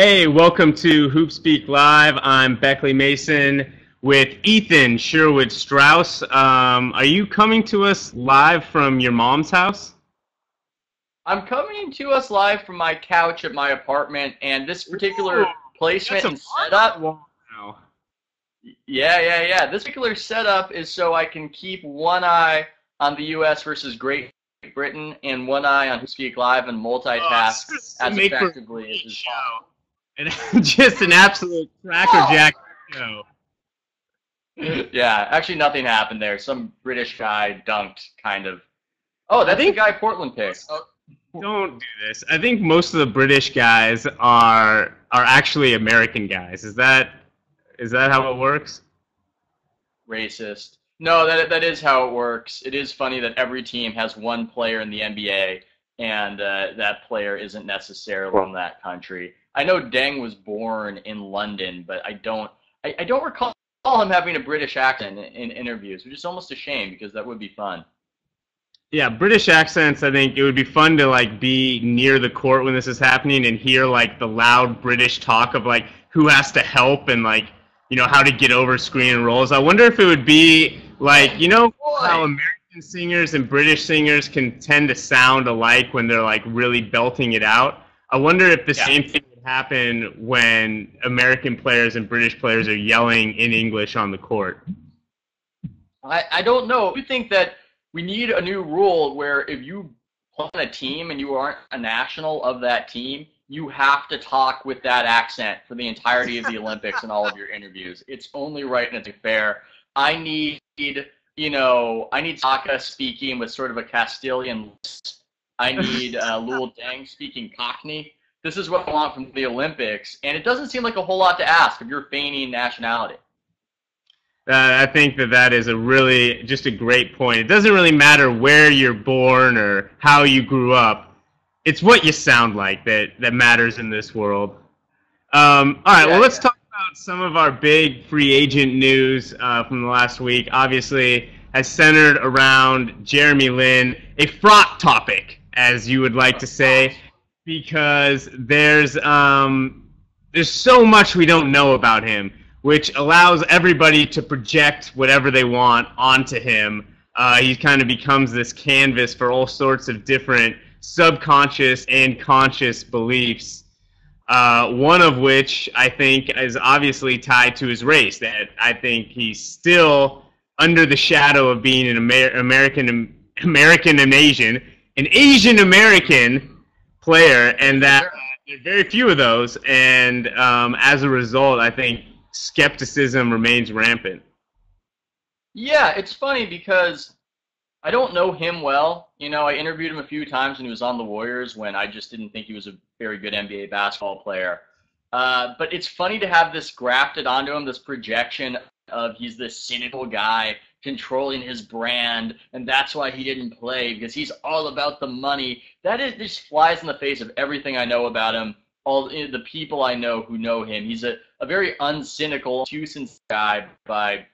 Hey, welcome to HoopSpeak Live. I'm Beckley Mason with Ethan Sherwood Strauss. Are you coming to us live from your mom's house? I'm coming to us live from my couch at my apartment, and this Ooh, particular that's placement a and art on the setup, wall now. yeah. This particular setup is so I can keep one eye on the U.S. versus Great Britain and one eye on Who Speak Live and Oh, multitask this is to as make for a effectively as great is show. possible. And just an absolute crackerjack show. Yeah, actually nothing happened there. Some British guy dunked, kind of. Oh, I that's the think guy Portland picked. Oh, don't do this. I think most of the British guys are actually American guys. Is that how it works? racist. No, that is how it works. It is funny that every team has one player in the NBA, and that player isn't necessarily from that country. I know Deng was born in London, but I don't recall him having a British accent in interviews, which is almost a shame because that would be fun. Yeah, British accents, I think it would be fun to like be near the court when this is happening and hear like the loud British talk of like who has to help and like, how to get over screen and rolls. I wonder if it would be like, how Boy, American singers and British singers can tend to sound alike when they're like really belting it out. I wonder if the yeah. same thing would happen when American players and British players are yelling in English on the court. I don't know. I think that we need a new rule where if you play on a team and you aren't a national of that team, you have to talk with that accent for the entirety of the Olympics and all of your interviews. It's only right and it's fair. I need, I need Saka speaking with sort of a Castilian lisp. I need Lul Deng speaking Cockney. This is what I want from the Olympics, and it doesn't seem like a whole lot to ask if you're feigning nationality. I think that is just a great point. It doesn't really matter where you're born or how you grew up. It's what you sound like that matters in this world. All right, well, Yeah, let's yeah. talk about some of our big free agent news from the last week. Obviously, has centered around Jeremy Lin, a fraught topic, as you would like to say, because there's so much we don't know about him, which allows everybody to project whatever they want onto him. He kind of becomes this canvas for all sorts of different subconscious and conscious beliefs. One of which I think is obviously tied to his race. That I think he's still under the shadow of being an American and Asian American player, and that Sure. there are very few of those. And as a result, I think skepticism remains rampant. Yeah, it's funny because I don't know him well. I interviewed him a few times when he was on the Warriors when I just didn't think he was a very good NBA basketball player. But it's funny to have this grafted onto him, this projection of he's this cynical guy controlling his brand, and that's why he didn't play because he's all about the money. That is just flies in the face of everything I know about him. All the people I know who know him. He's a very uncynical, two-cents guy by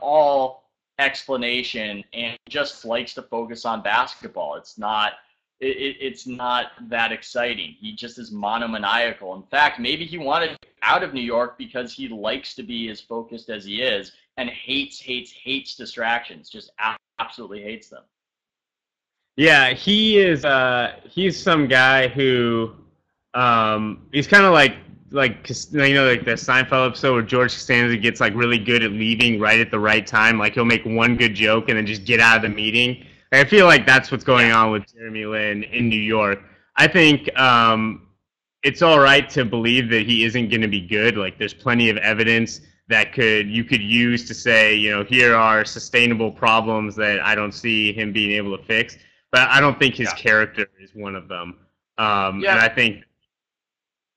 all explanation and just likes to focus on basketball. It's not that exciting. He just is monomaniacal. In fact, maybe he wanted out of New York because he likes to be as focused as he is and hates distractions. Just absolutely hates them. Yeah, he's some guy who he's kind of like the Seinfeld episode where George Costanza gets like really good at leaving right at the right time. Like he'll make one good joke and then just get out of the meeting. I feel like that's what's going Yeah. on with Jeremy Lin in New York. I think it's all right to believe that he isn't going to be good. Like there's plenty of evidence that you could use to say, here are sustainable problems that I don't see him being able to fix. But I don't think his Yeah. character is one of them. And Yeah. I think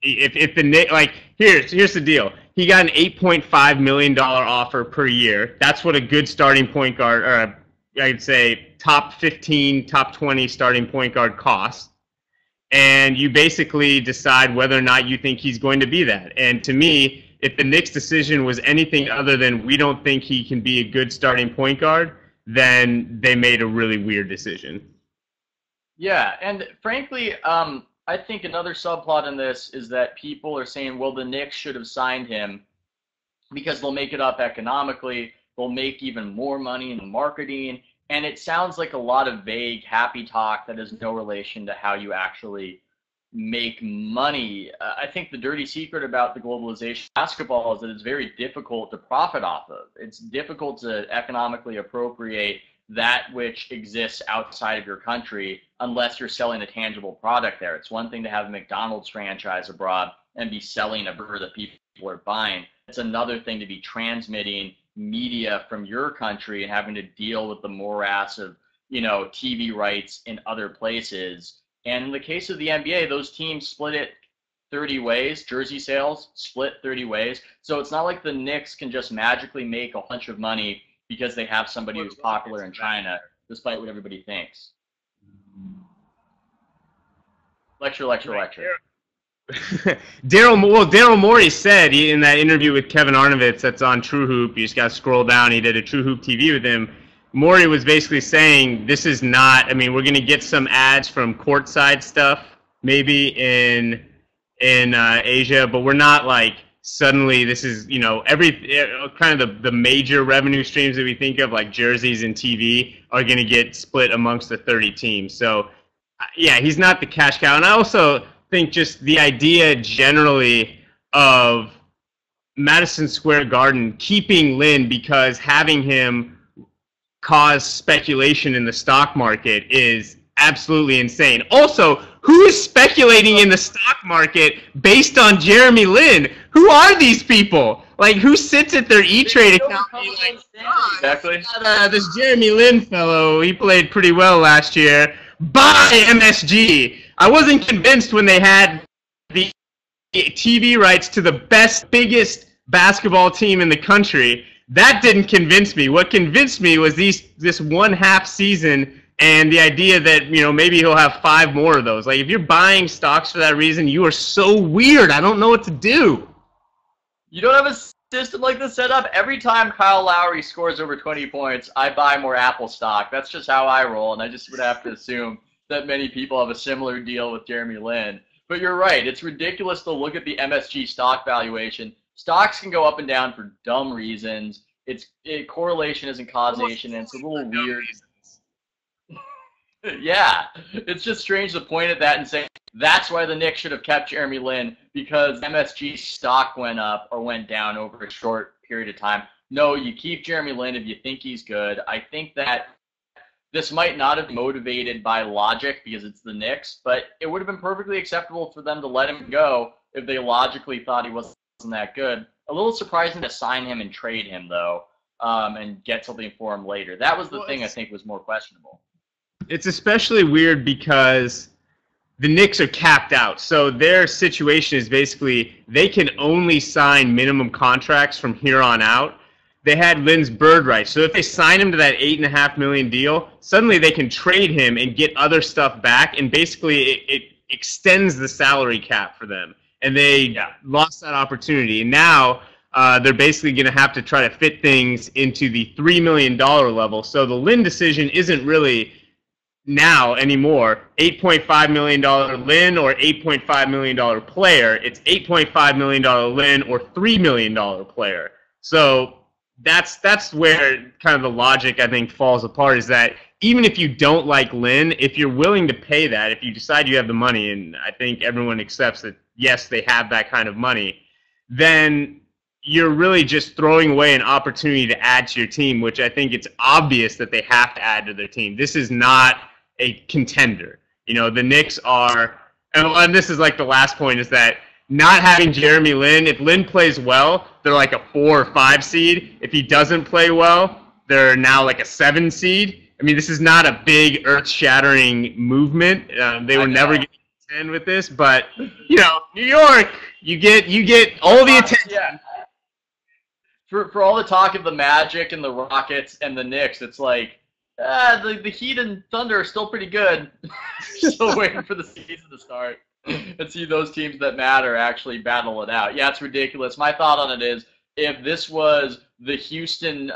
if the Knicks, like here's the deal. He got an $8.5 million offer per year. That's what a good starting point guard, or I'd say top 15, top 20 starting point guard costs. And you basically decide whether or not you think he's going to be that. And to me, if the Knicks' decision was anything other than we don't think he can be a good starting point guard, then they made a really weird decision. Yeah, and frankly, I think another subplot in this is that people are saying, well, the Knicks should have signed him because they'll make it up economically. They'll make even more money in the marketing. And it sounds like a lot of vague, happy talk that has no relation to how you actually make money. I think the dirty secret about the globalization of basketball is that it's very difficult to profit off of. It's difficult to economically appropriate that which exists outside of your country unless you're selling a tangible product there. It's one thing to have a McDonald's franchise abroad and be selling a burger that people are buying. It's another thing to be transmitting media from your country and having to deal with the morass of, TV rights in other places. And in the case of the NBA, those teams split it 30 ways. Jersey sales split 30 ways. So it's not like the Knicks can just magically make a bunch of money because they have somebody who's popular in China, despite what everybody thinks. Lecture. Daryl Morey said in that interview with Kevin Arnovitz that's on True Hoop, you just got to scroll down, he did a True Hoop TV with him. Morey was basically saying this is not, we're going to get some ads from courtside stuff maybe in Asia, but we're not like suddenly this is, every kind of the major revenue streams that we think of like jerseys and TV are going to get split amongst the 30 teams. So yeah, he's not the cash cow. And I also think just the idea generally of Madison Square Garden keeping Lin because having him cause speculation in the stock market is absolutely insane. Also, who is speculating in the stock market based on Jeremy Lin? Who are these people? Like, who sits at their E-Trade account and like, exactly. This Jeremy Lin fellow, he played pretty well last year. Buy MSG. I wasn't convinced when they had the TV rights to the biggest basketball team in the country. That didn't convince me. What convinced me was this 1/2 season and the idea that, maybe he'll have 5 more of those. Like, if you're buying stocks for that reason, you are so weird. I don't know what to do. You don't have a system like this set up? Every time Kyle Lowry scores over 20 points, I buy more Apple stock. That's just how I roll, and I just would have to assume that many people have a similar deal with Jeremy Lin. But you're right. It's ridiculous to look at the MSG stock valuation. Stocks can go up and down for dumb reasons. Correlation isn't causation, and it's a little weird. Yeah, it's just strange to point at that and say that's why the Knicks should have kept Jeremy Lin, because MSG stock went up or went down over a short period of time. No, you keep Jeremy Lin if you think he's good. I think that this might not have been motivated by logic because it's the Knicks, but it would have been perfectly acceptable for them to let him go if they logically thought he wasn't that good. A little surprising to sign him and trade him, though, and get something for him later. That was the thing I think was more questionable. It's especially weird because the Knicks are capped out. So their situation is basically they can only sign minimum contracts from here on out. They had Lin's bird rights. So if they sign him to that $8.5 million deal, suddenly they can trade him and get other stuff back, and basically it extends the salary cap for them. And they lost that opportunity. And now they're basically going to have to try to fit things into the $3 million level. So the Lin decision isn't really now anymore $8.5 million Lin or $8.5 million player. It's $8.5 million Lin or $3 million player. So that's where kind of the logic, I think, falls apart, is that even if you don't like Lin, if you're willing to pay that, if you decide you have the money, and I think everyone accepts that, yes, they have that kind of money, then you're really just throwing away an opportunity to add to your team, which I think it's obvious that they have to add to their team. This is not a contender. The Knicks are, and this is like the last point, is that not having Jeremy Lin, if Lin plays well, they're like a 4 or 5 seed. If he doesn't play well, they're now like a 7 seed. This is not a big earth-shattering movement. They were never going to contend with this, but New York, you get all the attention. Yeah. For all the talk of the Magic and the Rockets and the Knicks, it's like the Heat and Thunder are still pretty good. Still waiting for the season to start and see those teams that matter actually battle it out. Yeah, it's ridiculous. My thought on it is, if this was the Houston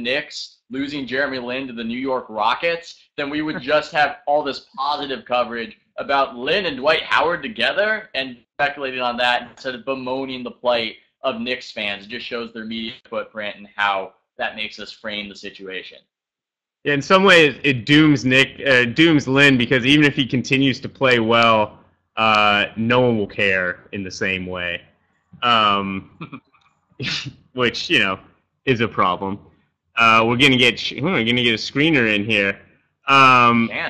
Knicks losing Jeremy Lin to the New York Rockets, then we would just have all this positive coverage about Lynn and Dwight Howard together and speculated on that instead of bemoaning the plight of Knicks fans. It just shows their media footprint and how that makes us frame the situation. Yeah, in some ways, it dooms dooms Lynn, because even if he continues to play well, no one will care in the same way, which is a problem. We're gonna get a screener in here.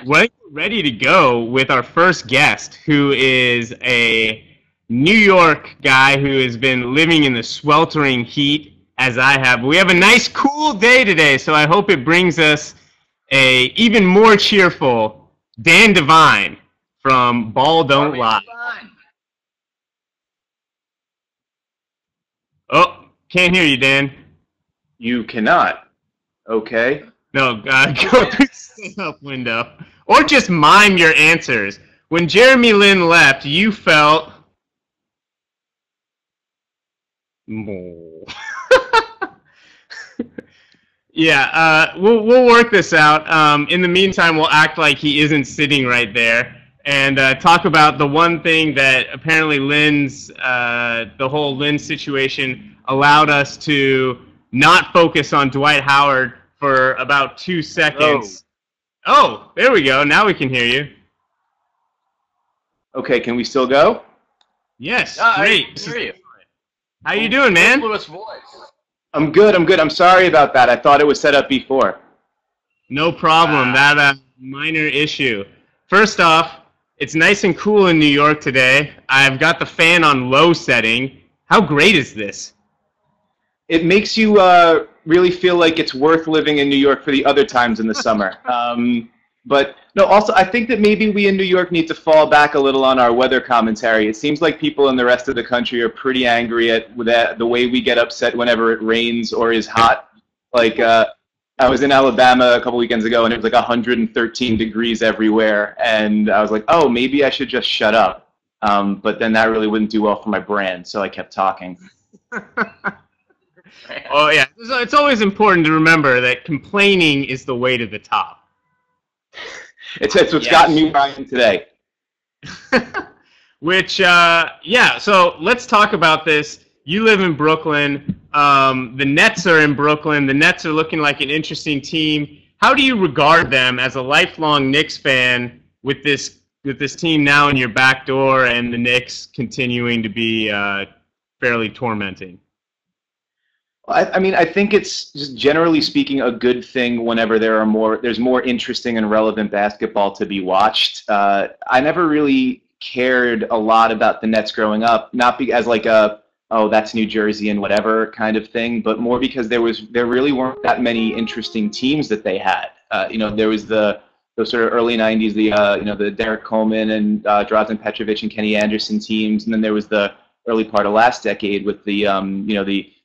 We're ready to go with our first guest, who is a New York guy who has been living in the sweltering heat as I have. We have a nice cool day today, so I hope it brings us a even more cheerful Dan Devine from Ball Don't Lie. Oh, can't hear you, Dan. You cannot. Okay. No, go through the up window. Or just mime your answers. When Jeremy Lin left, you felt... Yeah, we'll work this out. In the meantime, we'll act like he isn't sitting right there and talk about the one thing that apparently the whole Lin situation allowed us to not focus on Dwight Howard for about 2 seconds. Oh, there we go. Now we can hear you. Okay, can we still go? Yes, great. I hear you. How you doing, man? Lewis voice. I'm good. I'm sorry about that. I thought it was set up before. No problem. That minor issue. First off, it's nice and cool in New York today. I've got the fan on low setting. How great is this? It makes you really feel like it's worth living in New York for the other times in the summer. But no, also I think that maybe we in New York need to fall back a little on our weather commentary. It seems like people in the rest of the country are pretty angry at the way we get upset whenever it rains or is hot. Like I was in Alabama a couple weekends ago and it was like 113 degrees everywhere, and I was like, oh, maybe I should just shut up. But then that really wouldn't do well for my brand, so I kept talking. Oh yeah, it's always important to remember that complaining is the way to the top. It's what's gotten me where I am today. Which, yeah, so let's talk about this. You live in Brooklyn. The Nets are in Brooklyn. The Nets are looking like an interesting team. How do you regard them as a lifelong Knicks fan with this team now in your back door and the Knicks continuing to be fairly tormenting? I mean, I think it's just generally speaking a good thing whenever there's more interesting and relevant basketball to be watched. I never really cared a lot about the Nets growing up, not as like oh, that's New Jersey and whatever kind of thing, but more because there really weren't that many interesting teams that they had. There was those sort of early '90s, the Derek Coleman and Drazen Petrovic and Kenny Anderson teams, and then there was the early part of last decade with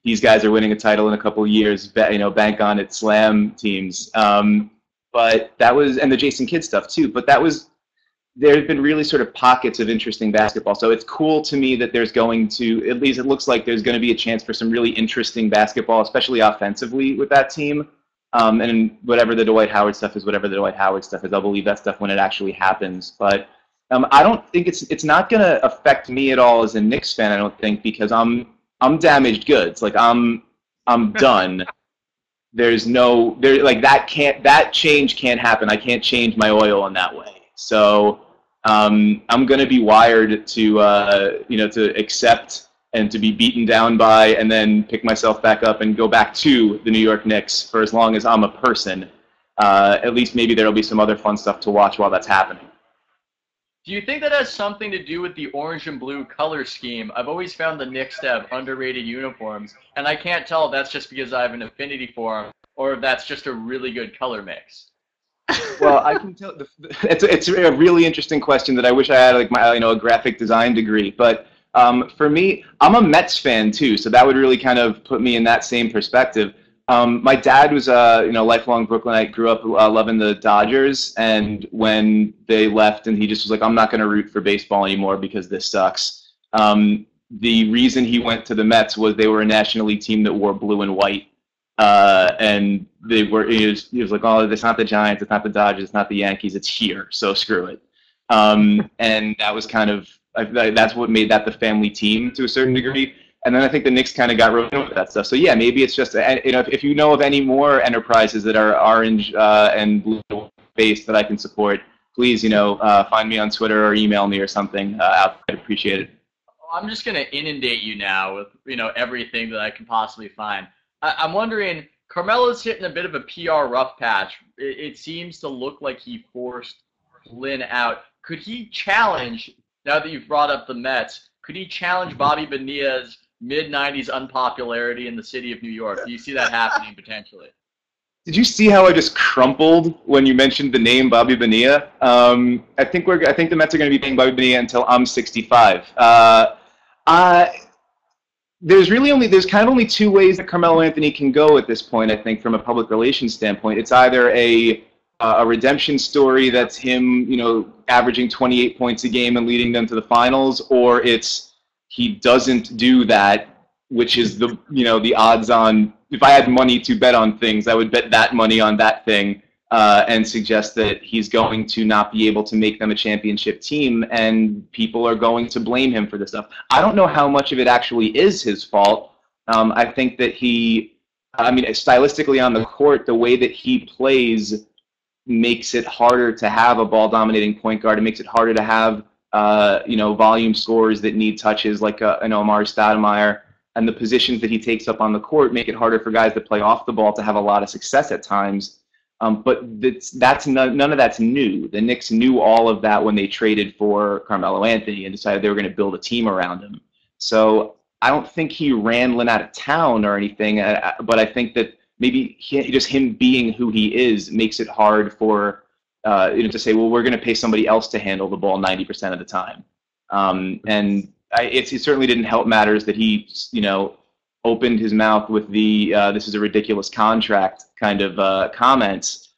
these guys are winning a title in a couple of years, bank on it, slam teams. But that was, and the Jason Kidd stuff too. But there have been really sort of pockets of interesting basketball. So it's cool to me that there's going to, at least it looks like there's going to be a chance for some really interesting basketball, especially offensively with that team. And whatever the Dwight Howard stuff is, whatever the Dwight Howard stuff is, I'll believe that stuff when it actually happens. But I don't think it's not going to affect me at all as a Knicks fan. I don't think, because I'm damaged goods. Like I'm done. That change can't happen. I can't change my oil in that way. So I'm going to be wired to accept and to be beaten down by, and then pick myself back up and go back to the New York Knicks for as long as I'm a person. At least maybe there'll be some other fun stuff to watch while that's happening. Do you think that has something to do with the orange and blue color scheme? I've always found the Knicks to have underrated uniforms, and I can't tell if that's just because I have an affinity for them or if that's just a really good color mix. Well, I can tell. It's a really interesting question that I wish I had a graphic design degree. But for me, I'm a Mets fan too, so that would really kind of put me in that same perspective. My dad was a lifelong Brooklynite, grew up loving the Dodgers, and when they left and he just was like, I'm not going to root for baseball anymore because this sucks. The reason he went to the Mets was they were a National League team that wore blue and white, and he was like, oh, it's not the Giants, it's not the Dodgers, it's not the Yankees, it's here, so screw it. And that was kind of that's what made that the family team to a certain degree. And then I think the Knicks kind of got rid of that stuff. So yeah, maybe it's just if you know of any more enterprises that are orange and blue based that I can support, please find me on Twitter or email me or something. I'd appreciate it. I'm just gonna inundate you now with everything that I can possibly find. I'm wondering, Carmelo's hitting a bit of a PR rough patch. It seems to look like he forced Lynn out. Could he challenge, now that you've brought up the Mets, could he challenge Bobby Bonilla's mid-90s unpopularity in the city of New York? Do you see that happening potentially? Did you see how I just crumpled when you mentioned the name Bobby Bonilla? I think the Mets are going to be paying Bobby Bonilla until I'm 65. There's kind of only two ways that Carmelo Anthony can go at this point, I think, from a public relations standpoint. It's either a redemption story that's him, averaging 28 points a game and leading them to the finals, or it's he doesn't do that, which is the odds on. If I had money to bet on things, I would bet that money on that thing and suggest that he's going to not be able to make them a championship team, and people are going to blame him for this stuff. I don't know how much of it actually is his fault. I think that stylistically on the court, the way that he plays makes it harder to have a ball-dominating point guard. It makes it harder to have volume scorers that need touches like an Omar Stoudemire. And the positions that he takes up on the court make it harder for guys that play off the ball to have a lot of success at times. But none of that's new. The Knicks knew all of that when they traded for Carmelo Anthony and decided they were going to build a team around him. So I don't think he ran Lynn out of town or anything, but I think that maybe just him being who he is makes it hard for to say, well, we're going to pay somebody else to handle the ball 90% of the time. It certainly didn't help matters that he, opened his mouth with the "this is a ridiculous contract" kind of comments.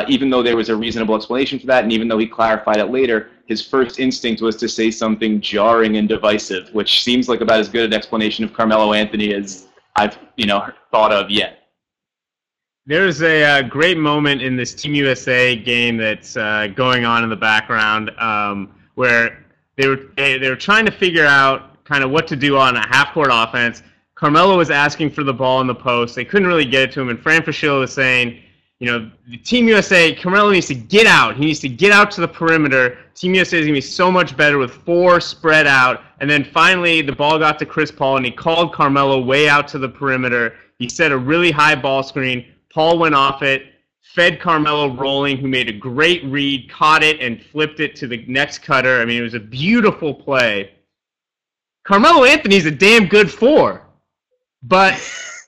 Even though there was a reasonable explanation for that, and even though he clarified it later, his first instinct was to say something jarring and divisive, which seems like about as good an explanation of Carmelo Anthony as I've thought of yet. There's a great moment in this Team USA game that's going on in the background where they were trying to figure out kind of what to do on a half-court offense. Carmelo was asking for the ball in the post. They couldn't really get it to him, and Fran Fraschilla was saying, the Team USA, Carmelo needs to get out. He needs to get out to the perimeter. Team USA is going to be so much better with 4 spread out. And then finally the ball got to Chris Paul, and he called Carmelo way out to the perimeter. He set a really high ball screen. Paul went off it, fed Carmelo rolling, who made a great read, caught it, and flipped it to the next cutter. I mean, it was a beautiful play. Carmelo Anthony's a damn good 4. But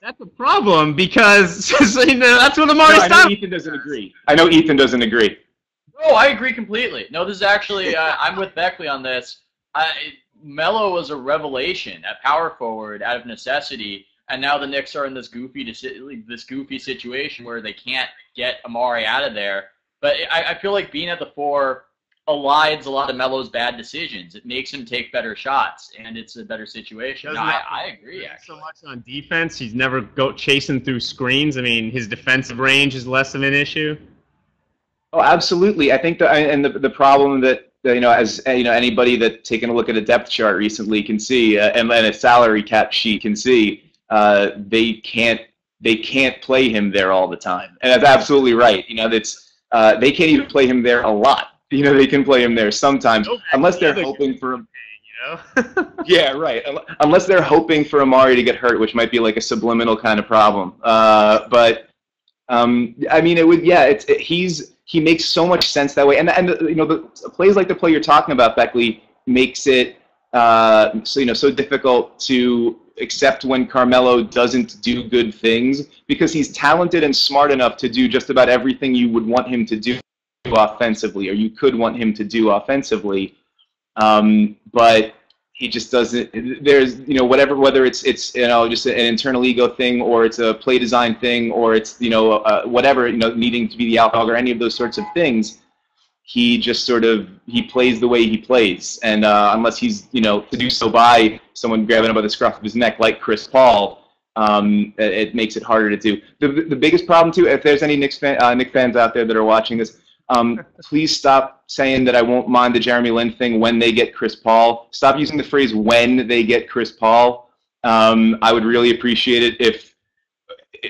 that's a problem because that's what Amari Stoudemire. I know Ethan doesn't agree. No, I agree completely. No, this is actually, I'm with Beckley on this. Melo was a revelation at power forward out of necessity, and now the Knicks are in this goofy situation where they can't get Amari out of there. But I feel like being at the 4 elides a lot of Melo's bad decisions. It makes him take better shots, and it's a better situation. No, I agree, actually. So much on defense. He's never chasing through screens. I mean, his defensive range is less of an issue. Oh, absolutely. I think the problem that as anybody that taken a look at a depth chart recently can see, and a salary cap sheet can see, they can't play him there all the time, and that's absolutely right. They can't even play him there a lot. They can play him there sometimes, unless they're hoping for him. Yeah, right. Unless they're hoping for Amari to get hurt, which might be like a subliminal kind of problem. But I mean, it would. Yeah, he makes so much sense that way, and the plays like the play you're talking about, Beckley, makes it so difficult to accept when Carmelo doesn't do good things, because he's talented and smart enough to do just about everything you would want him to do offensively, or you could want him to do offensively, but he just doesn't. There's whether it's just an internal ego thing, or it's a play design thing, or it's whatever, needing to be the alpha dog or any of those sorts of things. He just he plays the way he plays, and unless he's to do so by someone grabbing him by the scruff of his neck like Chris Paul, it makes it harder to do. The biggest problem too, if there's any Knicks fans out there that are watching this, Please stop saying that I won't mind the Jeremy Lin thing when they get Chris Paul. Stop using the phrase when they get Chris Paul. I would really appreciate it if,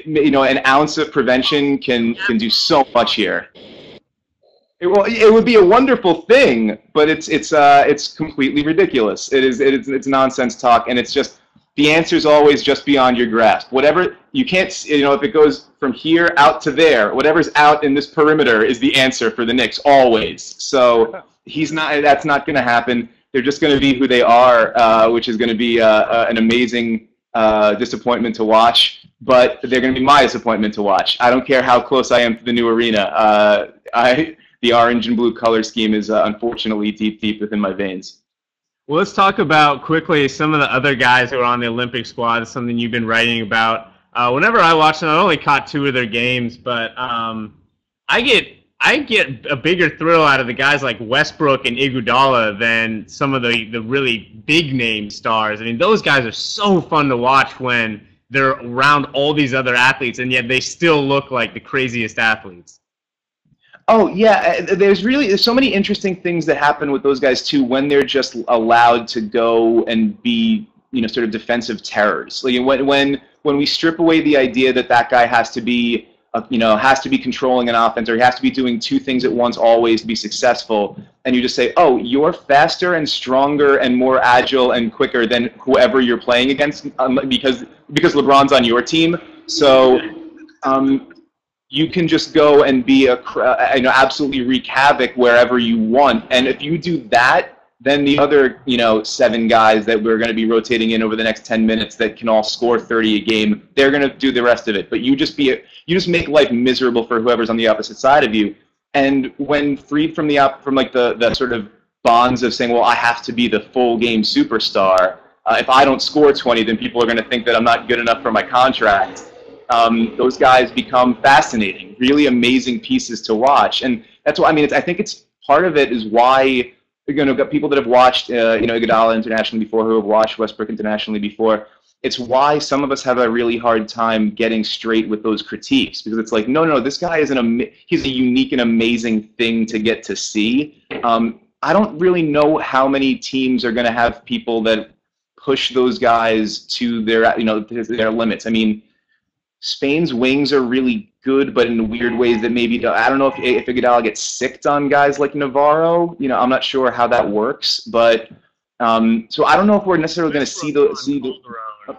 an ounce of prevention can do so much here. It would be a wonderful thing, but it's completely ridiculous. It's nonsense talk, and it's just the answer is always just beyond your grasp. Whatever you can't, if it goes from here out to there, whatever's out in this perimeter is the answer for the Knicks always. So that's not going to happen. They're just going to be who they are, which is going to be an amazing disappointment to watch. But they're going to be my disappointment to watch. I don't care how close I am to the new arena. The orange and blue color scheme is unfortunately deep within my veins. Well, let's talk about quickly some of the other guys who are on the Olympic squad. It's something you've been writing about. Whenever I watch them, I only caught 2 of their games, but I get a bigger thrill out of the guys like Westbrook and Iguodala than some of the really big name stars. I mean, those guys are so fun to watch when they're around all these other athletes, and yet they still look like the craziest athletes. Oh, yeah, there's so many interesting things that happen with those guys, too, when they're just allowed to go and be, sort of defensive terrors. Like when we strip away the idea that guy has to be, controlling an offense, or he has to be doing 2 things at once always to be successful, and you just say, oh, you're faster and stronger and more agile and quicker than whoever you're playing against because LeBron's on your team. So you can just go and be absolutely wreak havoc wherever you want. And if you do that, then the other 7 guys that we're going to be rotating in over the next 10 minutes that can all score 30 a game, they're going to do the rest of it. But you just make life miserable for whoever's on the opposite side of you. And when freed from the sort of bonds of saying, well, I have to be the full game superstar. If I don't score 20, then people are going to think that I'm not good enough for my contract. Those guys become fascinating, really amazing pieces to watch, and that's why I think it's part of it is why got people that have watched Iguodala internationally before, who have watched Westbrook internationally before. It's why some of us have a really hard time getting straight with those critiques, because it's like, no, this guy is he's a unique and amazing thing to get to see. I don't really know how many teams are going to have people that push those guys to their limits. I mean, Spain's wings are really good, but in weird ways that maybe I don't know if Iguodala gets sicked on guys like Navarro. I'm not sure how that works, but so I don't know if we're necessarily going to see the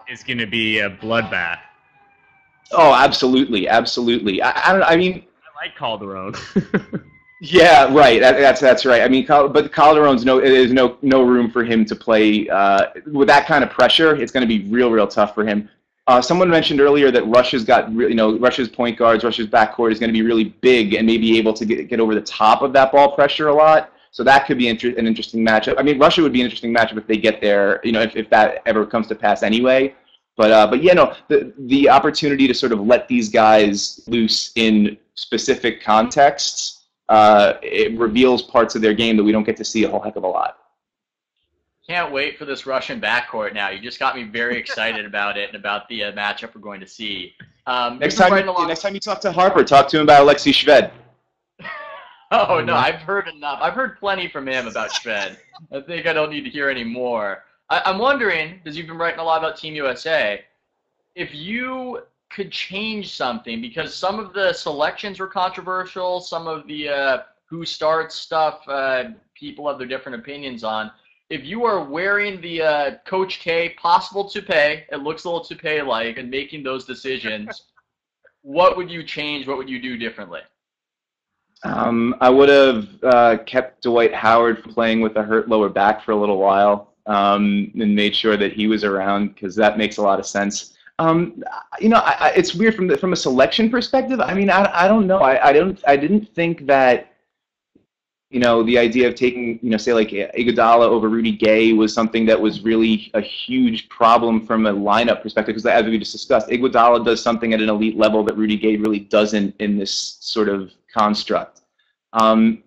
is going to be a bloodbath. Oh, absolutely. I mean, I like Calderon. Yeah, right. That's right. I mean, but Calderon's there's no room for him to play with that kind of pressure. It's going to be real tough for him. Someone mentioned earlier that Russia's got, Russia's point guards, Russia's backcourt is going to be really big and maybe able to get over the top of that ball pressure a lot. So that could be an interesting matchup. I mean, Russia would be an interesting matchup if they get there, if that ever comes to pass anyway. But yeah, no, the opportunity to sort of let these guys loose in specific contexts, it reveals parts of their game that we don't get to see a whole heck of a lot. Can't wait for this Russian backcourt now. You just got me very excited about it and about the matchup we're going to see. Next time you talk to Harper, talk to him about Alexei Shved. Oh, no, I've heard enough. I've heard plenty from him about Shved. I think I don't need to hear any more. I'm wondering, because you've been writing a lot about Team USA, if you could change something, because some of the selections were controversial, some of the who starts stuff people have their different opinions on. If you are wearing the Coach K possible toupee, it looks a little toupee-like, and making those decisions, what would you change? What would you do differently? I would have kept Dwight Howard playing with a hurt lower back for a little while, and made sure that he was around, because that makes a lot of sense. It's weird from a selection perspective. I mean, I don't know. I didn't think that. The idea of taking, say like Iguodala over Rudy Gay was something that was really a huge problem from a lineup perspective, because as we just discussed, Iguodala does something at an elite level that Rudy Gay really doesn't in this sort of construct. I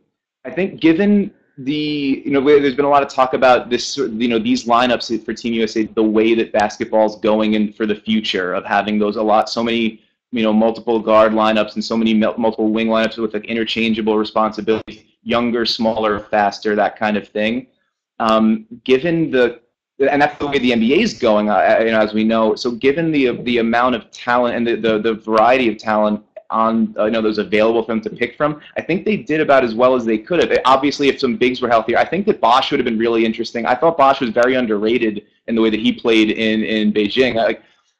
think given there's been a lot of talk about this, these lineups for Team USA, the way that basketball's going and for the future of having those so many multiple guard lineups and so many multiple wing lineups with like interchangeable responsibilities, younger, smaller, faster, that kind of thing. And that's the way the NBA is going, as we know. So given the amount of talent and the variety of talent on those available for them to pick from, I think they did about as well as they could have. Obviously, if some bigs were healthier, I think that Bosch would have been really interesting. I thought Bosch was very underrated in the way that he played in Beijing.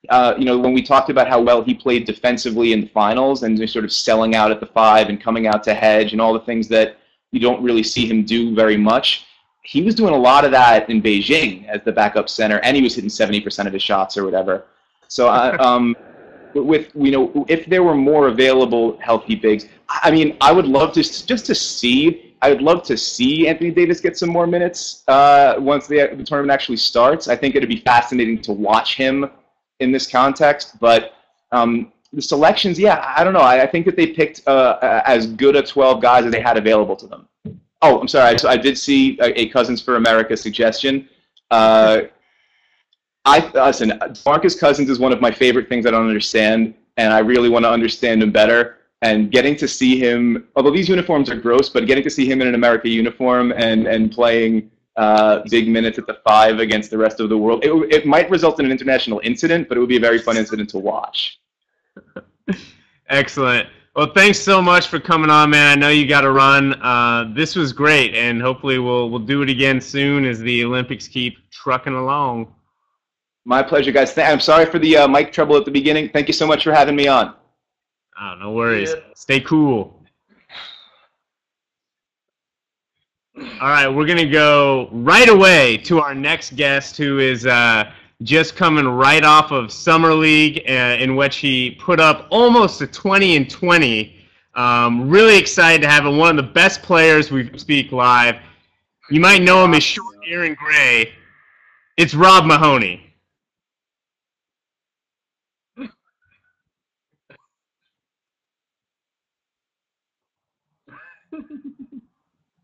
When we talked about how well he played defensively in the finals and sort of selling out at the 5 and coming out to hedge and all the things that you don't really see him do very much, he was doing a lot of that in Beijing as the backup center, and he was hitting 70% of his shots or whatever. So, if there were more available healthy bigs, I mean, I would love to see Anthony Davis get some more minutes once the tournament actually starts. I think it'd be fascinating to watch him in this context, but the selections, I don't know. I think that they picked as good a 12 guys as they had available to them. Oh, I'm sorry. I did see a Cousins for America suggestion. Listen, DeMarcus Cousins is one of my favorite things I don't understand, and I really want to understand him better. And getting to see him, although these uniforms are gross, but getting to see him in an America uniform and playing big minutes at the 5 against the rest of the world, it might result in an international incident, but it would be a very fun incident to watch. Excellent. Well, thanks so much for coming on, man. I know you got to run. This was great, and hopefully we'll do it again soon as the Olympics keep trucking along. My pleasure, guys. I'm sorry for the mic trouble at the beginning. Thank you so much for having me on. Oh, no worries. Yeah. Stay cool. All right, we're going to go right away to our next guest, who is just coming right off of Summer League, in which he put up almost a 20-20. Really excited to have him, one of the best players we speak live. You might know him as short hair and gray. It's Rob Mahoney.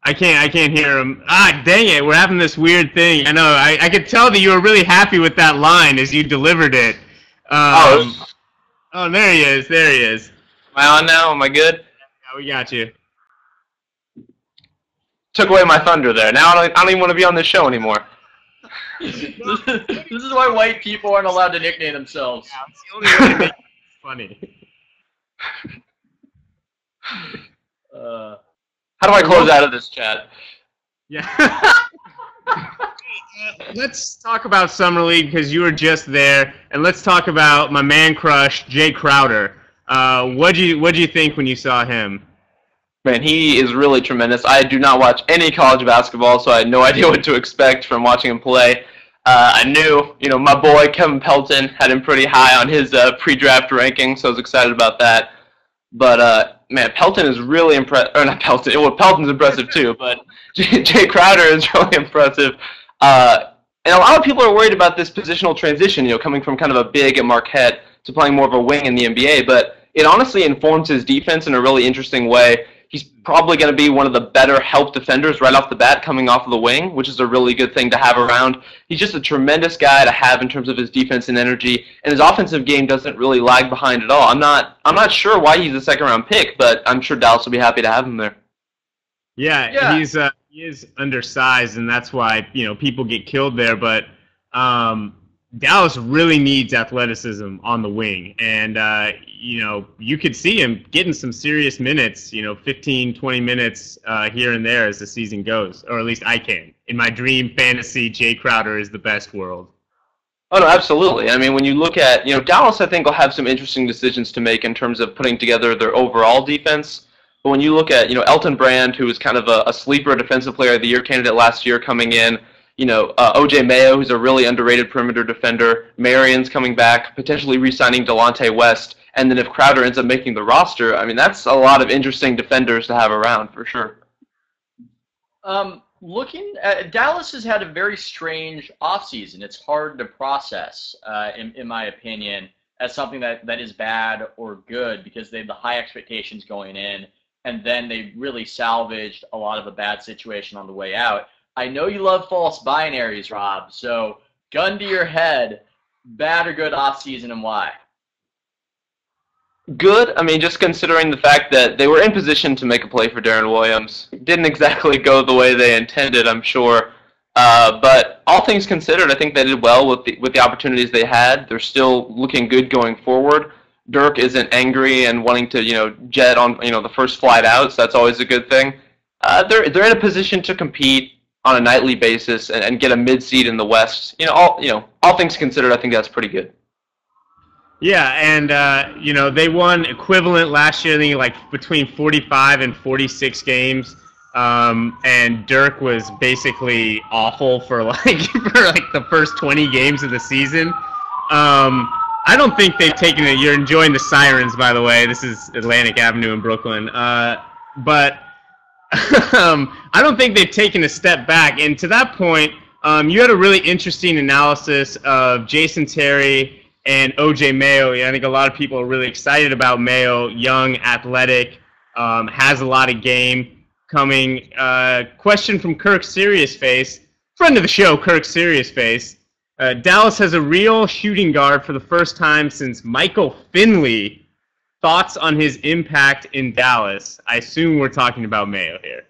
I can't hear him. Ah, dang it, we're having this weird thing. I know, I could tell that you were really happy with that line as you delivered it. Oh, there he is, Am I on now? Am I good? Yeah, we got you. Took away my thunder there. Now I don't even want to be on this show anymore. This is why white people aren't allowed to nickname themselves. Yeah, it's the only way to make it funny. How do I close out of this chat? Yeah. Let's talk about Summer League because you were just there, and let's talk about my man crush, Jay Crowder. What'd you think when you saw him? Man, he is really tremendous. I do not watch any college basketball, so I had no idea what to expect from watching him play. I knew, my boy Kevin Pelton had him pretty high on his pre-draft ranking, so I was excited about that. But man, Pelton is really impressive. Or not Pelton. Well, Pelton's impressive too, but Jay Crowder is really impressive. And a lot of people are worried about this positional transition, coming from kind of a big at Marquette to playing more of a wing in the NBA. But it honestly informs his defense in a really interesting way. He's probably going to be one of the better help defenders right off the bat coming off of the wing, which is a really good thing to have around. He's just a tremendous guy to have in terms of his defense and energy, and his offensive game doesn't really lag behind at all. I'm not sure why he's a second-round pick, but I'm sure Dallas will be happy to have him there. Yeah. He is undersized, and that's why people get killed there. But Dallas really needs athleticism on the wing, and you could see him getting some serious minutes, 15, 20 minutes here and there as the season goes, or at least I can. In my dream fantasy, Jay Crowder is the best world. Oh, no, absolutely. I mean, when you look at, Dallas, I think, will have some interesting decisions to make in terms of putting together their overall defense. But when you look at, Elton Brand, who was kind of a sleeper defensive player of the year candidate last year coming in, O.J. Mayo, who's a really underrated perimeter defender, Marion's coming back, potentially re-signing Delonte West, and then if Crowder ends up making the roster, I mean, that's a lot of interesting defenders to have around, for sure. Looking at Dallas has had a very strange offseason. It's hard to process, in my opinion, as something that is bad or good because they have the high expectations going in, and then they really salvaged a lot of a bad situation on the way out. I know you love false binaries, Rob, so gun to your head, bad or good offseason and why? Good. I mean, just considering the fact that they were in position to make a play for Darren Williams. Didn't exactly go the way they intended, I'm sure. But all things considered, I think they did well with the opportunities they had. They're still looking good going forward. Dirk isn't angry and wanting to, jet on, the first flight out, so that's always a good thing. They're in a position to compete on a nightly basis and get a mid-seed in the West. All things considered, I think that's pretty good. Yeah, and they won equivalent last year, I think like between 45 and 46 games. And Dirk was basically awful for the first 20 games of the season. I don't think they've taken it. You're enjoying the sirens, by the way. This is Atlantic Avenue in Brooklyn. But I don't think they've taken a step back. And to that point, you had a really interesting analysis of Jason Terry and OJ Mayo. I think a lot of people are really excited about Mayo, young, athletic, has a lot of game coming. Question from Kirk Seriousface, friend of the show, Kirk Seriousface. Dallas has a real shooting guard for the first time since Michael Finley. Thoughts on his impact in Dallas? I assume we're talking about Mayo here.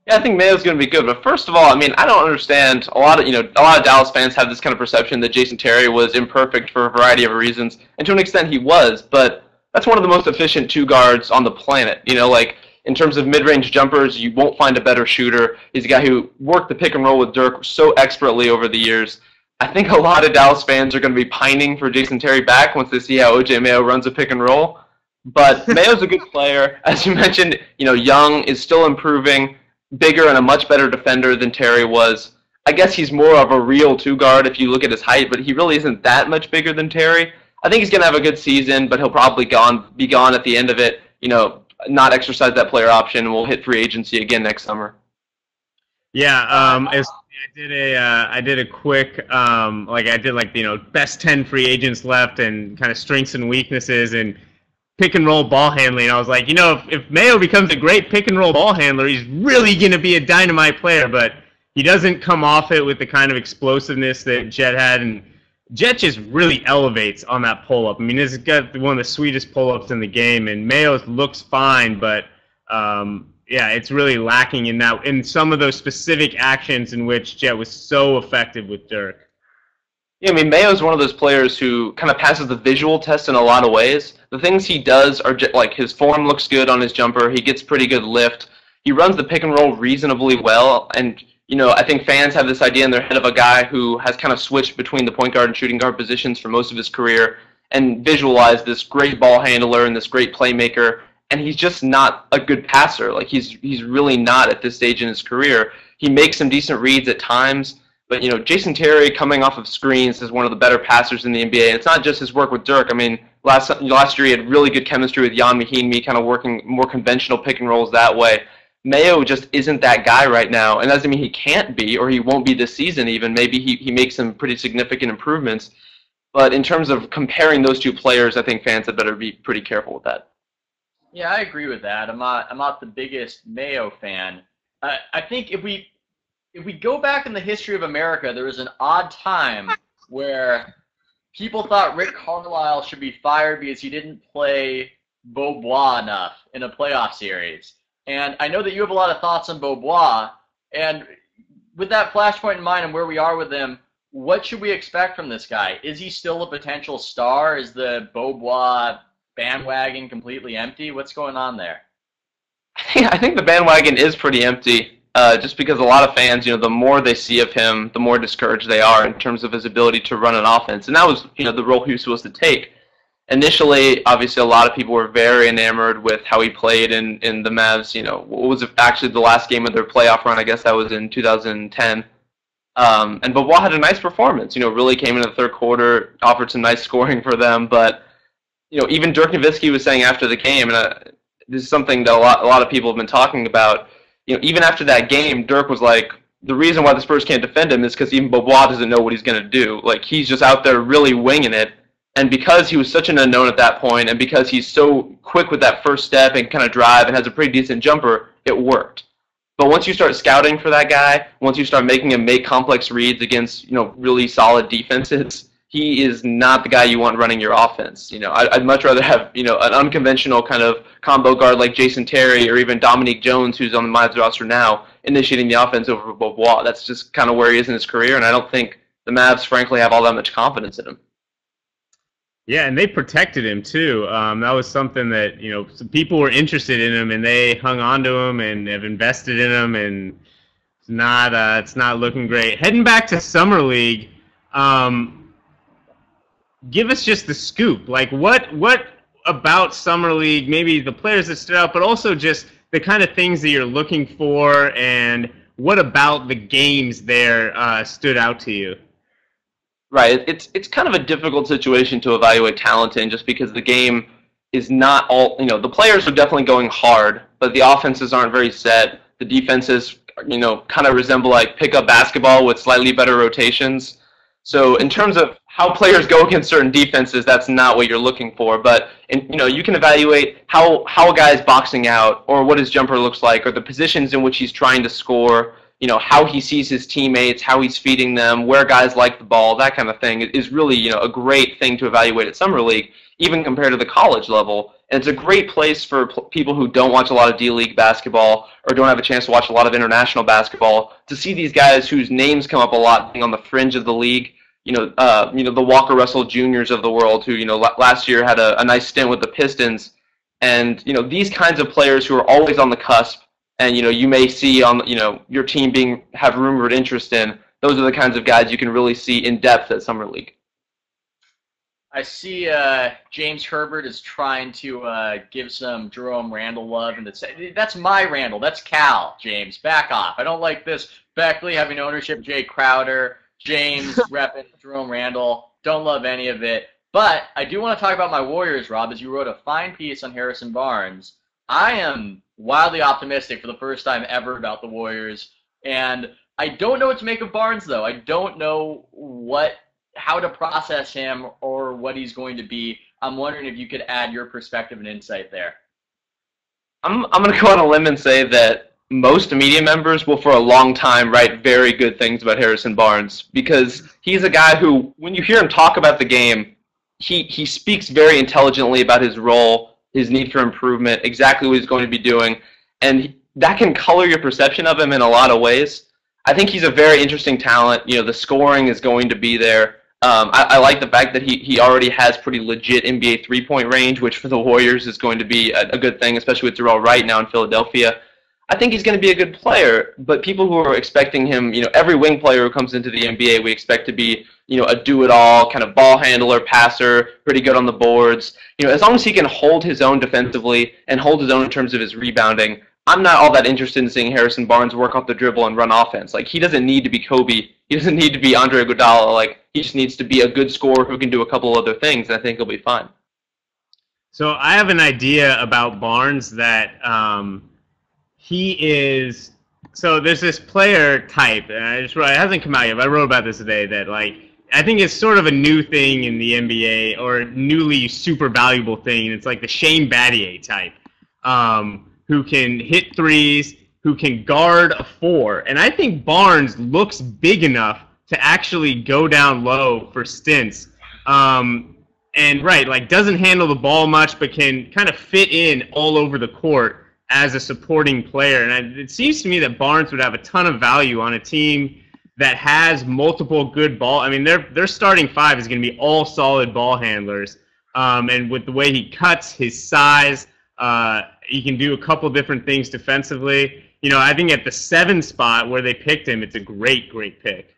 Yeah, I think Mayo's going to be good. But first of all, I mean, I don't understand. A lot of Dallas fans have this kind of perception that Jason Terry was imperfect for a variety of reasons, and to an extent he was. But that's one of the most efficient two guards on the planet. In terms of mid-range jumpers, you won't find a better shooter. He's a guy who worked the pick and roll with Dirk so expertly over the years. I think a lot of Dallas fans are going to be pining for Jason Terry back once they see how OJ Mayo runs a pick and roll. But Mayo's a good player. As you mentioned, Young is still improving, bigger and a much better defender than Terry was. I guess he's more of a real two-guard if you look at his height, but he really isn't that much bigger than Terry. I think he's going to have a good season, but he'll probably be gone at the end of it, not exercise that player option, and we'll hit free agency again next summer. Yeah, I did a quick best 10 free agents left and kind of strengths and weaknesses and pick and roll ball handling. I was like, if Mayo becomes a great pick and roll ball handler, he's really going to be a dynamite player, but he doesn't come off it with the kind of explosiveness that Jet had, and Jet just really elevates on that pull-up. I mean, this has got one of the sweetest pull-ups in the game, and Mayo looks fine, but it's really lacking in some of those specific actions in which Jet was so effective with Dirk. Yeah, I mean, Mayo's one of those players who kind of passes the visual test in a lot of ways. The things he does are his form looks good on his jumper. He gets pretty good lift. He runs the pick and roll reasonably well, and I think fans have this idea in their head of a guy who has kind of switched between the point guard and shooting guard positions for most of his career and visualized this great ball handler and this great playmaker, and he's just not a good passer. He's really not at this stage in his career. He makes some decent reads at times, but Jason Terry coming off of screens is one of the better passers in the NBA, and it's not just his work with Dirk. I mean, last year he had really good chemistry with Mahoney, kind of working more conventional pick and rolls that way. Mayo just isn't that guy right now, and that doesn't mean he can't be, or he won't be this season even. Maybe he makes some pretty significant improvements, but in terms of comparing those two players, I think fans had better be pretty careful with that. Yeah, I agree with that. I'm not the biggest Mayo fan. I think if we go back in the history of America, there was an odd time where people thought Rick Carlisle should be fired because he didn't play Beaubois enough in a playoff series. And I know that you have a lot of thoughts on Beaubois, and with that flashpoint in mind and where we are with him, what should we expect from this guy? Is he still a potential star? Is the Beaubois bandwagon completely empty? What's going on there? I think the bandwagon is pretty empty, just because a lot of fans, the more they see of him, the more discouraged they are in terms of his ability to run an offense. And that was, the role he was supposed to take. Initially, obviously, a lot of people were very enamored with how he played in the Mavs. What was actually the last game of their playoff run? I guess that was in 2010. And Beaubois had a nice performance. Really came in the third quarter, offered some nice scoring for them. But even Dirk Nowitzki was saying after the game, and this is something that a lot of people have been talking about. Even after that game, Dirk was like, the reason why the Spurs can't defend him is because even Beaubois doesn't know what he's going to do. He's just out there really winging it. And because he was such an unknown at that point, and because he's so quick with that first step and kind of drive and has a pretty decent jumper, it worked. But once you start scouting for that guy, once you start making him make complex reads against really solid defenses, he is not the guy you want running your offense. You know, I'd much rather have, you know, an unconventional kind of combo guard like Jason Terry or even Dominique Jones, who's on the Mavs roster now, initiating the offense over Bobois. That's just kind of where he is in his career, and I don't think the Mavs, frankly, have all that much confidence in him. Yeah, and they protected him too. That was something that, you know, some people were interested in him, and they hung on to him and have invested in him, and it's not looking great. Heading back to Summer League, give us just the scoop. Like, what about Summer League, maybe the players that stood out, but also just the kind of things that you're looking for, and what about the games there stood out to you? Right. It's kind of a difficult situation to evaluate talent in, just because the game is not all, you know, the players are definitely going hard, but the offenses aren't very set. The defenses, you know, kind of resemble like pickup basketball with slightly better rotations. So in terms of how players go against certain defenses, that's not what you're looking for. But, you know, you can evaluate how a guy is boxing out, or what his jumper looks like, or the positions in which he's trying to score, you know, how he sees his teammates, how he's feeding them, where guys like the ball, that kind of thing is really, you know, a great thing to evaluate at Summer League, even compared to the college level. And it's a great place for people who don't watch a lot of D-League basketball or don't have a chance to watch a lot of international basketball to see these guys whose names come up a lot being on the fringe of the league. You know, the Walker Russell Juniors of the world, who, you know, last year had a nice stint with the Pistons. And, you know, these kinds of players who are always on the cusp, and, you know, you may see on, you know, your team have rumored interest in, those are the kinds of guys you can really see in depth at Summer League. I see James Herbert is trying to give some Jerome Randall love, and that's my Randall. That's Cal, James. Back off. I don't like this. Beckley having ownership, Jay Crowder, James repping Jerome Randall. Don't love any of it. But I do want to talk about my Warriors, Rob, as you wrote a fine piece on Harrison Barnes. I am wildly optimistic for the first time ever about the Warriors, and I don't know what to make of Barnes, though. I don't know how to process him or what he's going to be. I'm wondering if you could add your perspective and insight there. I'm going to go on a limb and say that most media members will for a long time write very good things about Harrison Barnes, because he's a guy who, when you hear him talk about the game, he speaks very intelligently about his role, his need for improvement, exactly what he's going to be doing, and that can color your perception of him in a lot of ways. I think he's a very interesting talent. You know, the scoring is going to be there. I like the fact that he already has pretty legit NBA three-point range, which for the Warriors is going to be a good thing, especially with Darrell Wright now in Philadelphia. I think he's going to be a good player, but people who are expecting him, you know, every wing player who comes into the NBA, we expect to be, you know, a do-it-all kind of ball handler, passer, pretty good on the boards. You know, as long as he can hold his own defensively and hold his own in terms of his rebounding, I'm not all that interested in seeing Harrison Barnes work off the dribble and run offense. Like, he doesn't need to be Kobe. He doesn't need to be Andre Iguodala. Like, he just needs to be a good scorer who can do a couple other things, and I think he'll be fine. So I have an idea about Barnes that he is. So there's this player type, and it hasn't come out yet, but I wrote about this today, that, like, I think it's sort of a new thing in the NBA, or a newly super valuable thing. It's like the Shane Battier type, who can hit threes, who can guard a four. And I think Barnes looks big enough to actually go down low for stints. And, right, like, doesn't handle the ball much, but can kind of fit in all over the court as a supporting player. And it seems to me that Barnes would have a ton of value on a team that has multiple good ball. I mean, their starting five is going to be all solid ball handlers. And with the way he cuts, his size, he can do a couple different things defensively. You know, I think at the 7 spot where they picked him, it's a great, great pick.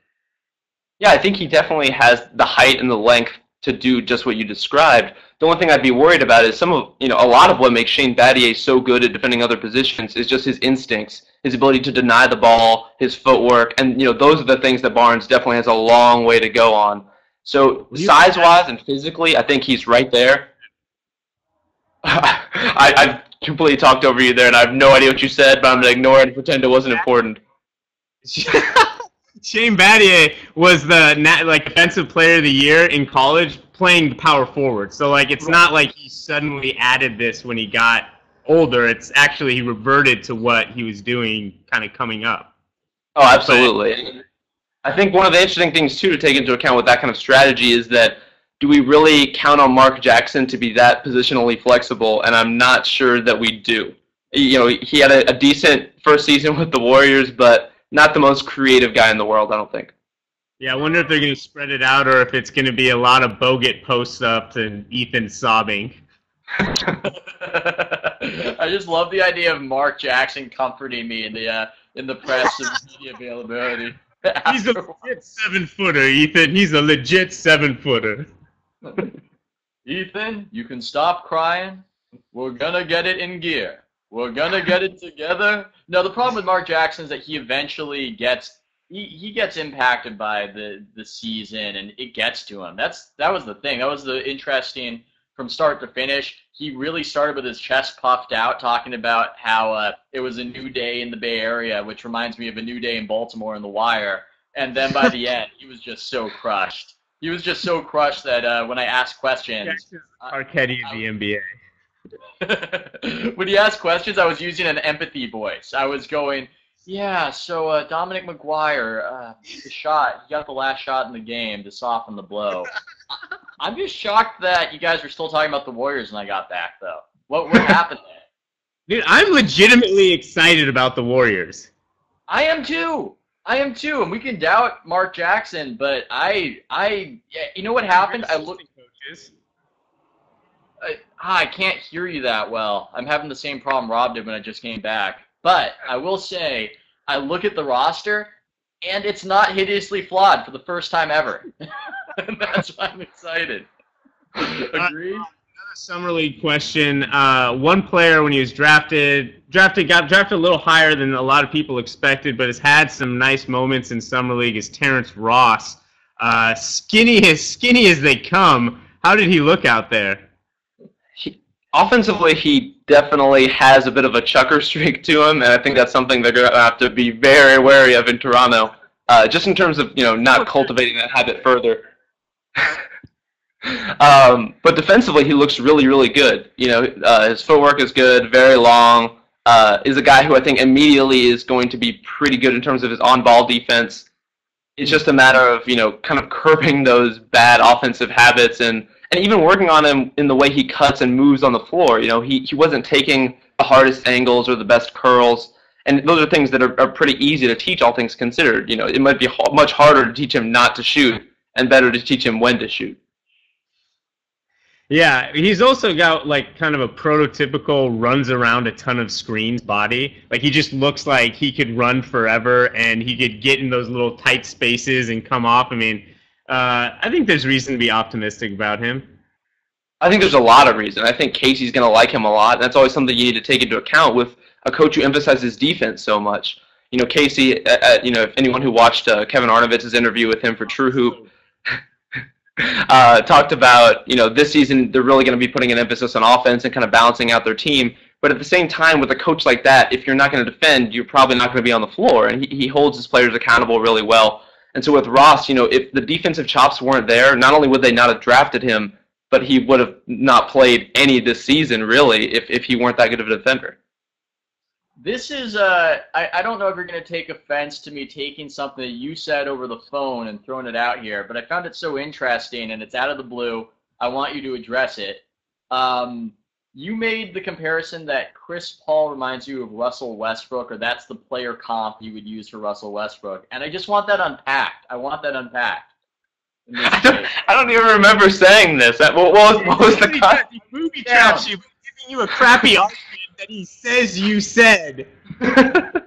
Yeah, I think he definitely has the height and the length to do just what you described. The one thing I'd be worried about is a lot of what makes Shane Battier so good at defending other positions is just his instincts, his ability to deny the ball, his footwork, and, you know, those are the things that Barnes definitely has a long way to go on. So size-wise and physically, I think he's right there. I've completely talked over you there, and I have no idea what you said, but I'm going to ignore it and pretend it wasn't important. Shane Battier was the defensive player of the year in college, playing the power forward. So, like, it's not like he suddenly added this when he got older. It's actually he reverted to what he was doing kind of coming up. Oh, absolutely. I think one of the interesting things, too, to take into account with that kind of strategy is that do we really count on Mark Jackson to be that positionally flexible? And I'm not sure that we do. You know, he had a decent first season with the Warriors, but not the most creative guy in the world, I don't think. Yeah, I wonder if they're going to spread it out or if it's going to be a lot of Bogut post-ups and Ethan sobbing. I just love the idea of Mark Jackson comforting me in the press and media availability. He's a legit 7-footer, Ethan. He's a legit 7-footer. Ethan, you can stop crying. We're gonna get it in gear. We're gonna get it together. No, the problem with Mark Jackson is that he eventually gets he gets impacted by the season, and it gets to him. That was the thing. That was the interesting from start to finish. He really started with his chest puffed out, talking about how it was a new day in the Bay Area, which reminds me of a new day in Baltimore in The Wire. And then by the end, he was just so crushed. He was just so crushed that when I asked questions, Arquette of the NBA. When he asked questions, I was using an empathy voice. I was going, yeah, so Dominic McGuire, the shot, he got the last shot in the game to soften the blow. I'm just shocked that you guys were still talking about the Warriors when I got back, though. What happened there? Dude, I'm legitimately excited about the Warriors. I am too, and we can doubt Mark Jackson, but you know what happened? I looked. I can't hear you that well. I'm having the same problem Rob did when I just came back. But I will say, I look at the roster, and it's not hideously flawed for the first time ever. And that's why I'm excited. Agree? Another Summer League question. One player, when he was got drafted a little higher than a lot of people expected, but has had some nice moments in Summer League, is Terrence Ross. Skinny as they come. How did he look out there? Offensively, he definitely has a bit of a chucker streak to him, and I think that's something they're going to have to be very wary of in Toronto, just in terms of not cultivating that habit further. But defensively, he looks really, really good. His footwork is good, very long. Is a guy who I think immediately is going to be pretty good in terms of his on-ball defense. It's just a matter of kind of curbing those bad offensive habits and even working on him in the way he cuts and moves on the floor. He wasn't taking the hardest angles or the best curls, and those are things that are pretty easy to teach, all things considered. It might be much harder to teach him not to shoot and better to teach him when to shoot. Yeah, he's also got kind of a prototypical runs around a ton of screens body. He just looks like he could run forever and he could get in those little tight spaces and come off. I mean, I think there's reason to be optimistic about him. I think there's a lot of reason. I think Casey's going to like him a lot. That's always something you need to take into account with a coach who emphasizes defense so much. Casey, if anyone who watched Kevin Arnovitz's interview with him for True Hoop, talked about, this season they're really going to be putting an emphasis on offense and kind of balancing out their team. But at the same time, with a coach like that, if you're not going to defend, you're probably not going to be on the floor. And he holds his players accountable really well. And so with Ross, if the defensive chops weren't there, not only would they not have drafted him, but he would have not played any this season, really, if he weren't that good of a defender. This is, I don't know if you're going to take offense to me taking something that you said over the phone and throwing it out here, but I found it so interesting, and it's out of the blue. I want you to address it. You made the comparison that Chris Paul reminds you of Russell Westbrook, or that's the player comp you would use for Russell Westbrook, and I just want that unpacked. I want that unpacked. I don't even remember saying this. What was the context? He booby traps you, giving you a crappy argument that he says you said. I'm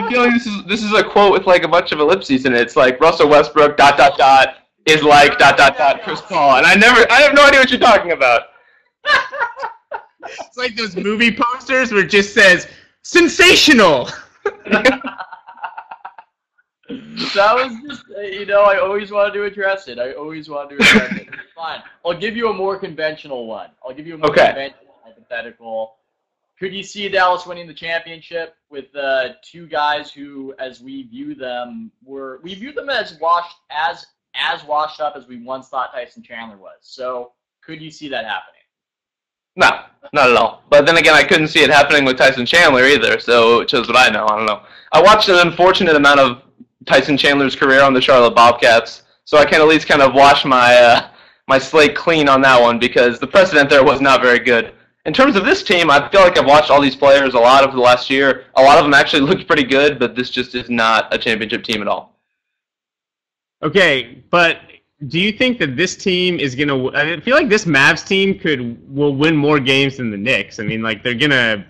feeling this is a quote with a bunch of ellipses in it. It's like Russell Westbrook ... is like ... Chris Paul, and I have no idea what you're talking about. It's like those movie posters where it just says sensational. That was just, I always wanted to address it. It's fine. I'll give you a more conventional one. Conventional hypothetical. Could you see Dallas winning the championship with two guys who, as we view them, as washed up as we once thought Tyson Chandler was? So, could you see that happening? No, not at all. But then again, I couldn't see it happening with Tyson Chandler either, so it shows what I know. I don't know. I watched an unfortunate amount of Tyson Chandler's career on the Charlotte Bobcats, so I can at least kind of wash my my slate clean on that one because the precedent there was not very good. In terms of this team, I feel like I've watched all these players a lot over the last year. A lot of them actually looked pretty good, but this just is not a championship team at all. Okay, but do you think that this team is gonna? I feel like this Mavs team will win more games than the Knicks. I mean, like they're gonna.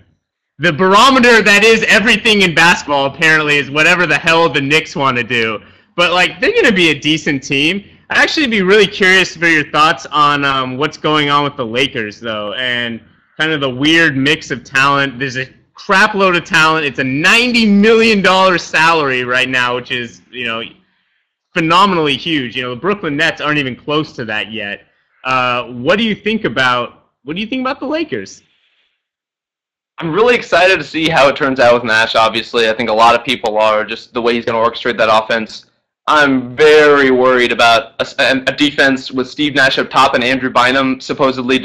The barometer that is everything in basketball apparently is whatever the hell the Knicks want to do. But like they're gonna be a decent team. I'd actually be really curious for your thoughts on what's going on with the Lakers though, and kind of the weird mix of talent. There's a crap load of talent. It's a $90 million salary right now, which is phenomenally huge. The Brooklyn Nets aren't even close to that yet. What do you think about the Lakers? I'm really excited to see how it turns out with Nash, obviously. I think a lot of people are, just the way he's going to orchestrate that offense. I'm very worried about a defense with Steve Nash up top and Andrew Bynum supposedly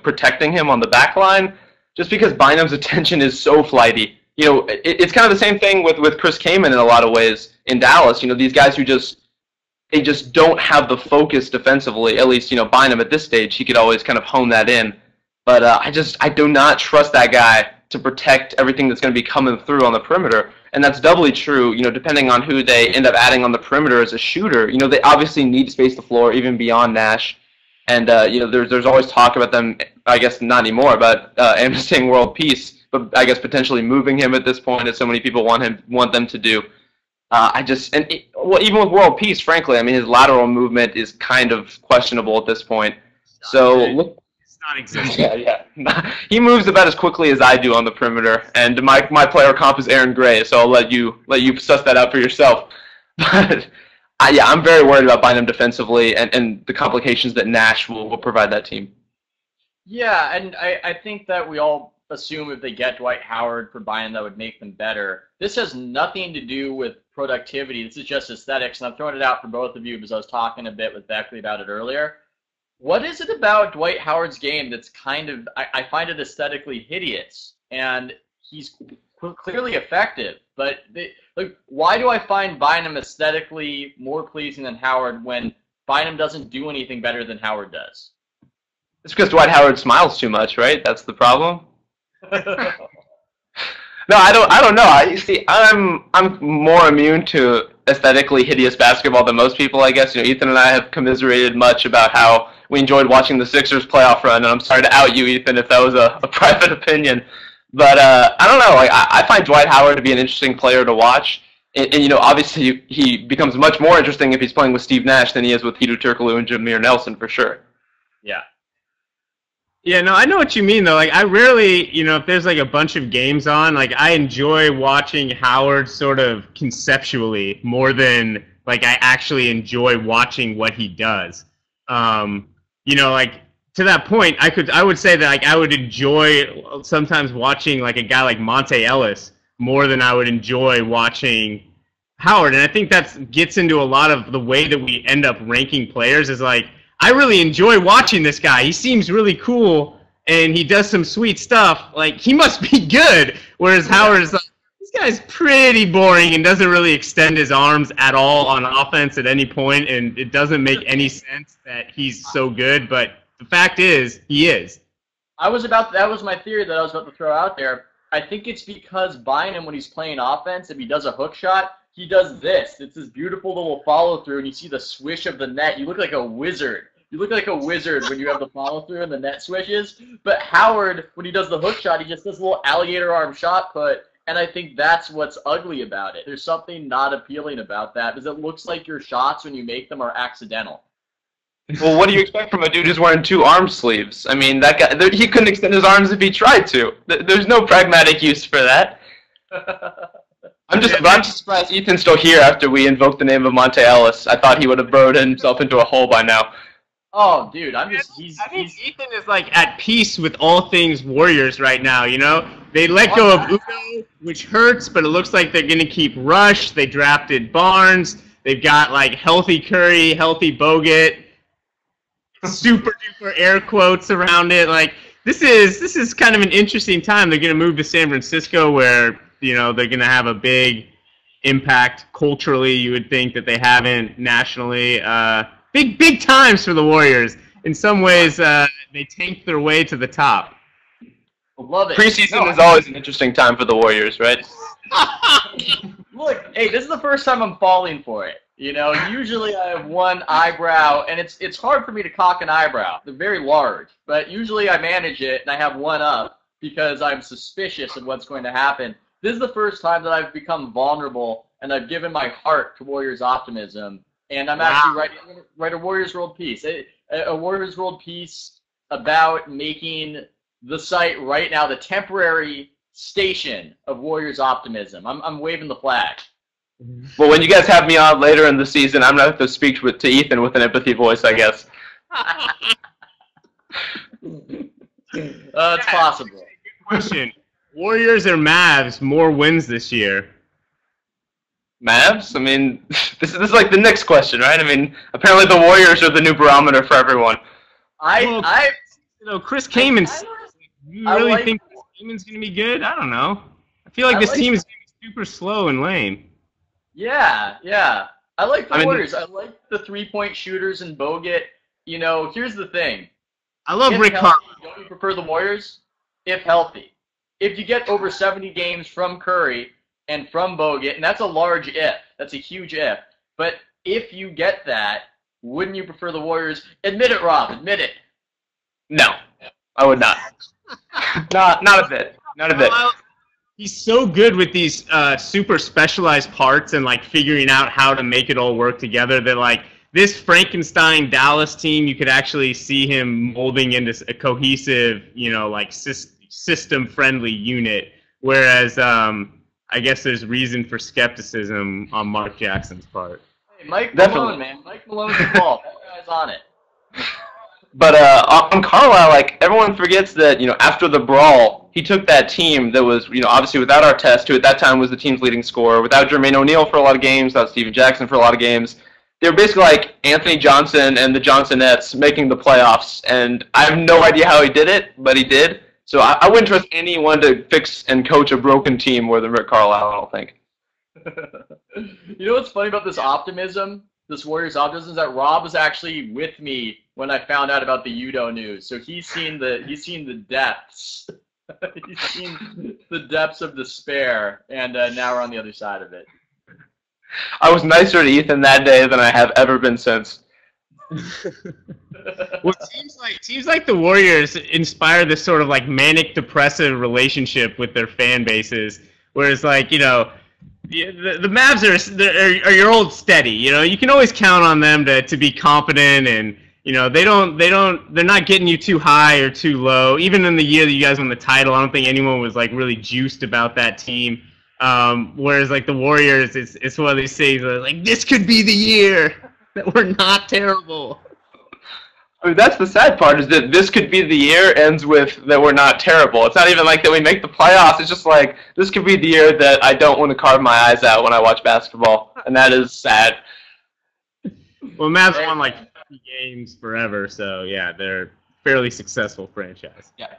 protecting him on the back line, just because Bynum's attention is so flighty. It's kind of the same thing with Chris Kaman in a lot of ways in Dallas. These guys who they just don't have the focus defensively. At least, Bynum at this stage, he could always kind of hone that in. But I do not trust that guy to protect everything that's going to be coming through on the perimeter. And that's doubly true, depending on who they end up adding on the perimeter as a shooter. They obviously need to space the floor even beyond Nash. And, there's always talk about them, I guess not anymore, about amnestying world peace, but I guess potentially moving him at this point, as so many people want them to do. Even with world peace, frankly, I mean, his lateral movement is kind of questionable at this point. So look. Non-existent. Yeah. He moves about as quickly as I do on the perimeter, and my player comp is Aaron Gray, so I'll let you suss that out for yourself. But I'm very worried about Bynum defensively and the complications that Nash will provide that team. Yeah, and I think that we all assume if they get Dwight Howard for Bynum, that would make them better. This has nothing to do with productivity. This is just aesthetics, and I'm throwing it out for both of you because I was talking a bit with Beckley about it earlier. What is it about Dwight Howard's game that's kind of, I find it aesthetically hideous? And he's clearly effective, but why do I find Bynum aesthetically more pleasing than Howard when Bynum doesn't do anything better than Howard does? It's because Dwight Howard smiles too much, right? That's the problem. No, I don't know. See, I'm more immune to aesthetically hideous basketball than most people, I guess. Ethan and I have commiserated much about how we enjoyed watching the Sixers playoff run, and I'm sorry to out you, Ethan, if that was a private opinion. But I don't know. I find Dwight Howard to be an interesting player to watch. And obviously he becomes much more interesting if he's playing with Steve Nash than he is with Hedo Turkoglu and Jameer Nelson, for sure. Yeah. Yeah, no, I know what you mean, though. Like, I rarely, if there's, like, a bunch of games on, like, I enjoy watching Howard sort of conceptually more than, like, I actually enjoy watching what he does. Like, to that point, I would say that, like, I would enjoy sometimes watching, like, a guy like Monte Ellis more than I would enjoy watching Howard. And I think that gets into a lot of the way that we end up ranking players is, like, I really enjoy watching this guy. He seems really cool, and he does some sweet stuff. Like, he must be good. Whereas Howard is like, this guy's pretty boring and doesn't really extend his arms at all on offense at any point, and it doesn't make any sense that he's so good. But the fact is, he is. That was my theory that I was about to throw out there. I think it's because Bynum, when he's playing offense, if he does a hook shot, he does this. It's this beautiful little follow-through, and you see the swish of the net. You look like a wizard. You look like a wizard when you have the follow-through and the net swishes. But Howard, when he does the hook shot, he just does a little alligator arm shot put, and I think that's what's ugly about it. There's something not appealing about that, because it looks like your shots, when you make them, are accidental. Well, what do you expect from a dude who's wearing 2 arm sleeves? I mean, that guy, he couldn't extend his arms if he tried to. There's no pragmatic use for that. I'm just surprised Ethan's still here after we invoked the name of Monte Ellis. I thought he would have burrowed himself into a hole by now. Oh, dude, I think Ethan is, like, at peace with all things Warriors right now, They let go of Ugo, which hurts, but it looks like they're going to keep Rush. They drafted Barnes. They've got, like, healthy Curry, healthy Bogut, super-duper air quotes around it. Like, this is kind of an interesting time. They're going to move to San Francisco, where they're going to have a big impact culturally. You would think that they haven't nationally. Big times for the Warriors. In some ways, they tanked their way to the top. Love it. Preseason is always an interesting time for the Warriors, right? Look, hey, this is the first time I'm falling for it. Usually I have one eyebrow, and it's hard for me to cock an eyebrow. They're very large, but usually I manage it, and I have one up because I'm suspicious of what's going to happen. This is the first time that I've become vulnerable, and I've given my heart to Warriors optimism, and I'm actually write a Warriors World Peace. A Warriors World Peace about making the site right now the temporary station of Warriors optimism. I'm waving the flag. Well, when you guys have me on later in the season, I'm going to have to speak to Ethan with an empathy voice, I guess. It's possible. Good question. Warriors or Mavs, more wins this year? Mavs? I mean, this is like the next question, right? I mean, apparently the Warriors are the new barometer for everyone. Chris Kaman. You really think Chris Kaman's going to be good? I don't know. I feel like this team is going to be super slow and lame. Yeah. I like the Warriors. I like the three-point shooters and Bogut. Here's the thing. I love Rick Carlisle. Don't you prefer the Warriors? If healthy. If you get over 70 games from Curry and from Bogut, and that's a large if. That's a huge if. But if you get that, wouldn't you prefer the Warriors? Admit it, Rob. Admit it. No, I would not. Not a bit. Not a bit. He's so good with these super specialized parts and figuring out how to make it all work together that this Frankenstein Dallas team, you could actually see him molding into a cohesive, system-friendly unit. Whereas I guess there's reason for skepticism on Mark Jackson's part. Hey, Mike Malone, man. Mike Malone's involved. That guy's on it. But on Carlisle, everyone forgets that, after the brawl, he took that team that was, obviously without Artest, who at that time was the team's leading scorer, without Jermaine O'Neal for a lot of games, without Steven Jackson for a lot of games. They were basically like Anthony Johnson and the Johnsonettes making the playoffs, and I have no idea how he did it, but he did. So I wouldn't trust anyone to fix and coach a broken team more than Rick Carlisle, I don't think. What's funny about this optimism, this Warriors optimism, is that Rob was actually with me when I found out about the Udo news. So he's seen the depths. He's seen the depths of despair, and now we're on the other side of it. I was nicer to Ethan that day than I have ever been since. Well, it seems like the Warriors inspire this sort of manic depressive relationship with their fan bases, whereas the Mavs are your old steady. You can always count on them to be competent, and they're not getting you too high or too low. Even in the year that you guys won the title, I don't think anyone was really juiced about that team. Whereas the Warriors, it's one of these things this could be the year that we're not terrible. I mean, that's the sad part, is that this could be the year ends with that we're not terrible. It's not even that we make the playoffs. It's just this could be the year that I don't want to carve my eyes out when I watch basketball, and that is sad. Well, Mavs won 50 games forever, so yeah, they're a fairly successful franchise. Yeah.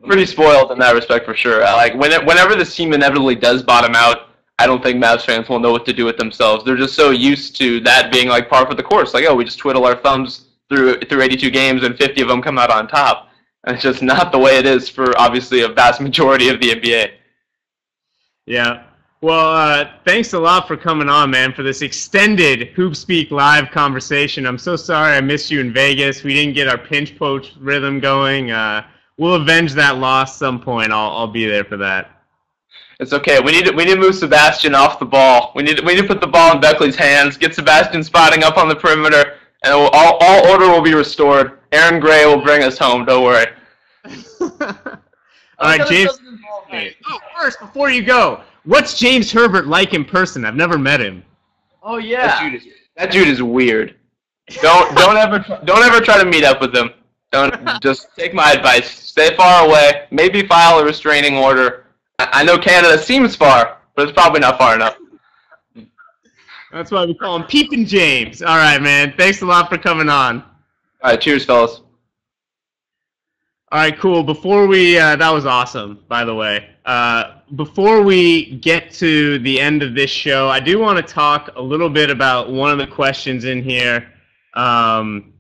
Pretty spoiled in that respect for sure. Whenever this team inevitably does bottom out, I don't think Mavs fans will know what to do with themselves. They're just so used to that being par for the course. We just twiddle our thumbs through 82 games and 50 of them come out on top. And it's just not the way it is for obviously a vast majority of the NBA. Yeah. Well, thanks a lot for coming on, man, for this extended HoopSpeak live conversation. I'm so sorry I missed you in Vegas. We didn't get our pinch poach rhythm going. We'll avenge that loss some point. I'll be there for that. It's okay. We need to move Sebastian off the ball. We need to put the ball in Beckley's hands. Get Sebastian spotting up on the perimeter, and all order will be restored. Aaron Gray will bring us home. Don't worry. All right, James. Oh, first, before you go, what's James Herbert like in person? I've never met him. Oh yeah. That dude is weird. Don't ever try to meet up with him. Don't just take my advice. Stay far away. Maybe file a restraining order. I know Canada seems far, but it's probably not far enough. That's why we call him Peepin' James. All right, man. Thanks a lot for coming on. All right, cheers, fellas. All right, cool. Before we, that was awesome, by the way. Before we get to the end of this show, I do want to talk a little bit about one of the questions in here from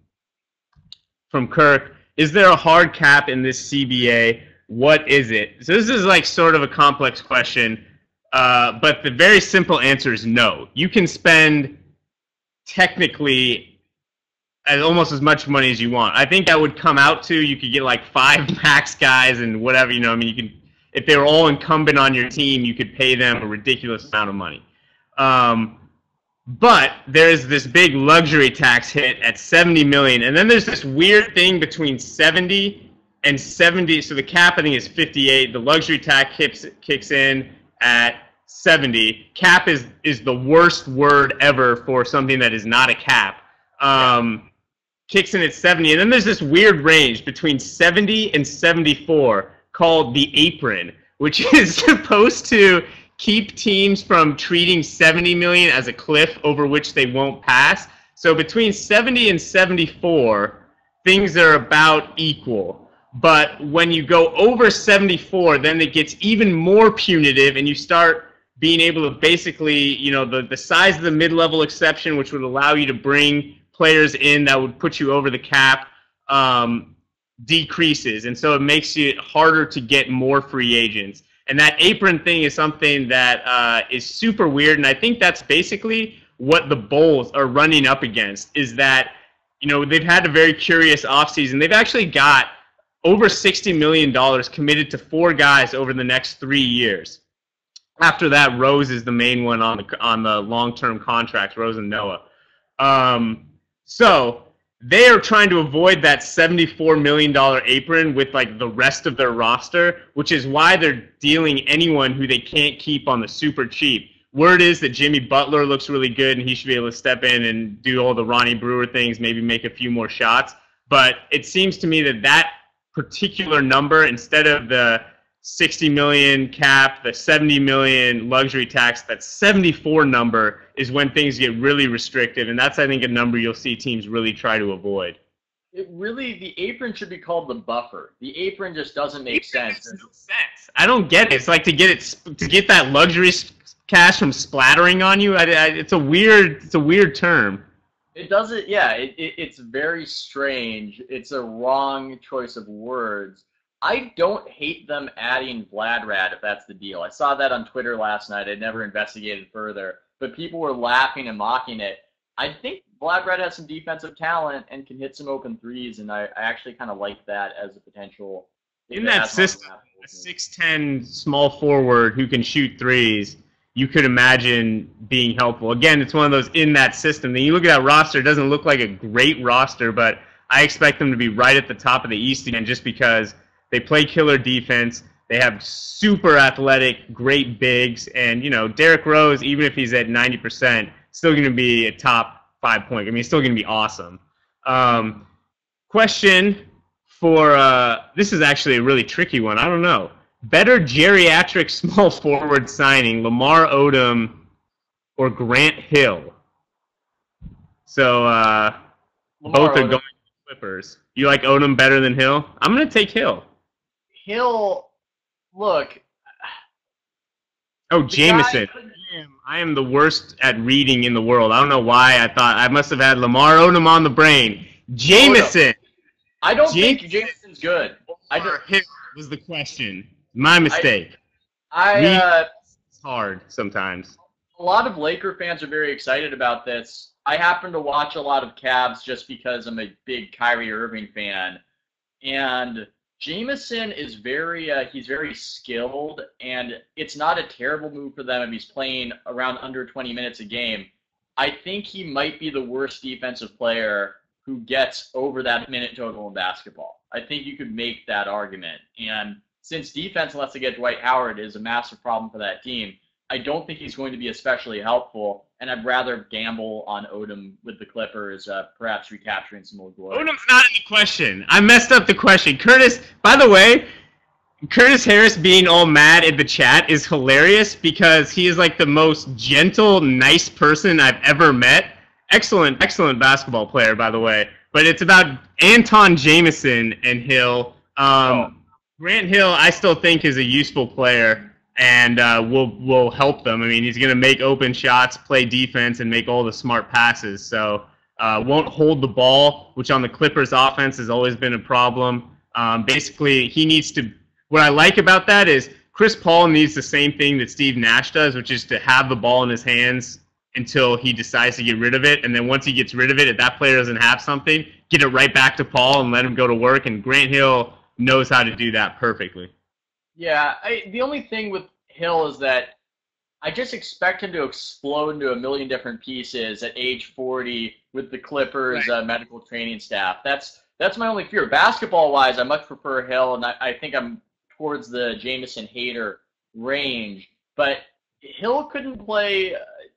Kirk. Is there a hard cap in this CBA? What is it? So this is like sort of a complex question, but the very simple answer is no. You can spend technically almost as much money as you want. I think that would come out to, you could get like 5 max guys and whatever, I mean, you could, if they were all incumbent on your team, you could pay them a ridiculous amount of money. But there's this big luxury tax hit at $70 million, and then there's this weird thing between 70 and 70. So the cap, I think, is 58. The luxury tax kicks in at 70. Cap is the worst word ever for something that is not a cap. Kicks in at 70, and then there's this weird range between 70 and 74 called the apron, which is supposed to keep teams from treating 70 million as a cliff over which they won't pass. So between 70 and 74, things are about equal. But when you go over 74, then it gets even more punitive, and you start being able to basically, the size of the mid-level exception, which would allow you to bring players in that would put you over the cap, decreases, and so it makes it harder to get more free agents. And that apron thing is something that is super weird, and I think that's basically what the Bulls are running up against, is that they've had a very curious offseason. They've actually got over $60 million committed to 4 guys over the next 3 years. After that, Rose is the main one on the long-term contracts, Rose and Noah. So they are trying to avoid that $74 million apron with like the rest of their roster, which is why they're dealing anyone who they can't keep on the super cheap. Word is that Jimmy Butler looks really good, and he should be able to step in and do all the Ronnie Brewer things, maybe make a few more shots. But it seems to me that that particular number, instead of the 60 million cap, the 70 million luxury tax, that 74 number is when things get really restrictive, and that's, I think, a number you'll see teams really try to avoid. The apron should be called the buffer. The apron just doesn't make sense. Makes no sense. I don't get it. It's like to get that luxury cash from splattering on you. It's a weird term. It doesn't. Yeah, it's very strange. It's a wrong choice of words. I don't hate them adding Vlad if that's the deal. I saw that on Twitter last night. I never investigated further, but people were laughing and mocking it. I think Vlad has some defensive talent and can hit some open threes, and I actually kind of like that as a potential. In that system, a 6'10" small forward who can shoot threes, you could imagine being helpful. Again, it's one of those in that system. Then you look at that roster, it doesn't look like a great roster, but I expect them to be right at the top of the East again just because they play killer defense. They have super athletic, great bigs. And, Derrick Rose, even if he's at 90%, still going to be a top 5 point. I mean, he's still going to be awesome. Question for, this is actually a really tricky one. I don't know. Better geriatric small forward signing, Lamar Odom or Grant Hill? So both are going to the Clippers. You like Odom better than Hill? I'm going to take Hill. Hill, look. Oh, Jameson. I am the worst at reading in the world. I don't know why I thought I must have had Lamar Odom on the brain. Jameson. I don't think Jameson's good. Hill was the question. My mistake. It's hard sometimes. A lot of Laker fans are very excited about this. I happen to watch a lot of Cavs just because I'm a big Kyrie Irving fan, and Jameson is he's very skilled, and it's not a terrible move for them if he's playing around under 20 minutes a game. I think he might be the worst defensive player who gets over that minute total in basketball. I think you could make that argument. And since defense, unless they get Dwight Howard, is a massive problem for that team, I don't think he's going to be especially helpful, and I'd rather gamble on Odom with the Clippers, perhaps recapturing some more glory. Odom's not in the question. I messed up the question. Curtis, by the way, Curtis Harris being all mad in the chat is hilarious because he is like the most gentle, nice person I've ever met. Excellent basketball player, by the way. But it's about Anton Jameson and Hill. Grant Hill, I still think is a useful player and will help them. I mean, he's going to make open shots, play defense, and make all the smart passes. So won't hold the ball, which on the Clippers offense has always been a problem. Basically, he needs to – what I like about that is Chris Paul needs the same thing that Steve Nash does, which is to have the ball in his hands until he decides to get rid of it. And then once he gets rid of it, if that player doesn't have something, get it right back to Paul and let him go to work. And Grant Hill knows how to do that perfectly. Yeah, the only thing with Hill is that I just expect him to explode into a million different pieces at age 40 with the Clippers medical training staff. That's my only fear. Basketball-wise, I much prefer Hill, and I think I'm towards the Jameson Hader range. But Hill couldn't play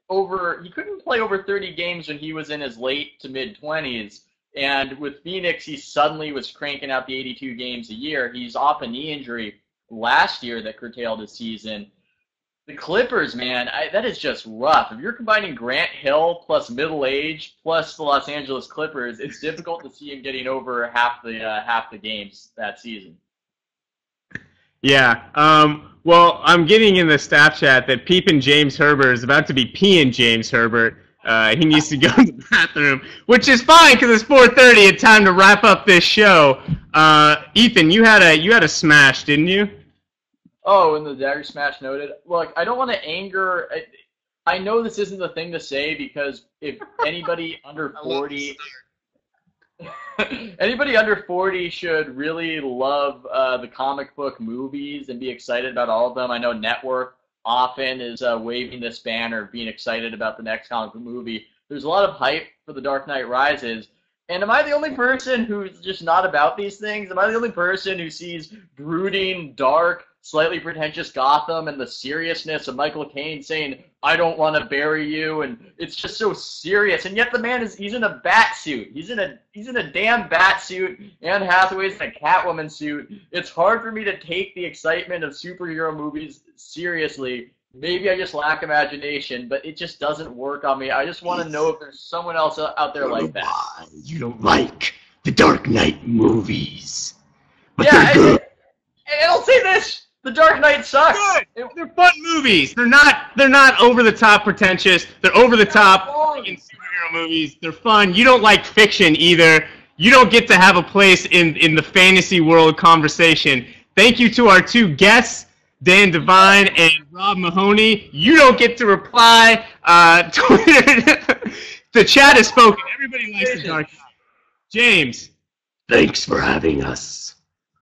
over 30 games when he was in his late to mid-20s. And with Phoenix, he suddenly was cranking out the 82 games a year. He's off a knee injury last year that curtailed his season. The Clippers, man, that is just rough. If you're combining Grant Hill plus middle age plus the Los Angeles Clippers, it's difficult to see him getting over half the games that season. Yeah. Well, I'm getting in the staff chat that Peepin' James Herbert is about to be peeing James Herbert. He needs to go to the bathroom, which is fine because it's 4:30. It's time to wrap up this show. Ethan, you had a smash, didn't you? Oh, and the dagger smash noted. Look, I don't want to anger. I know this isn't the thing to say because if anybody under 40, anybody under 40 should really love the comic book movies and be excited about all of them. I know Network often is waving this banner, being excited about the next comic book movie. There's a lot of hype for The Dark Knight Rises. And am I the only person who's just not about these things? Am I the only person who sees brooding, dark, slightly pretentious Gotham and the seriousness of Michael Caine saying, "I don't want to bury you," and it's just so serious. And yet the man he's in a bat suit. He's in a damn bat suit. Anne Hathaway's in a Catwoman suit. It's hard for me to take the excitement of superhero movies seriously. Maybe I just lack imagination, but it just doesn't work on me. I just want to know if there's someone else out there like that. Why you don't like the Dark Knight movies? But Yeah, they're good. and I'll say this. The Dark Knight sucks. Good. They're fun movies. They're not over the top pretentious. They're over the top fucking superhero movies. They're fun. You don't like fiction either. You don't get to have a place in the fantasy world conversation. Thank you to our two guests, Dan Devine and Rob Mahoney. You don't get to reply. Twitter. The chat has spoken. Everybody likes the Dark Knight. James. Thanks for having us.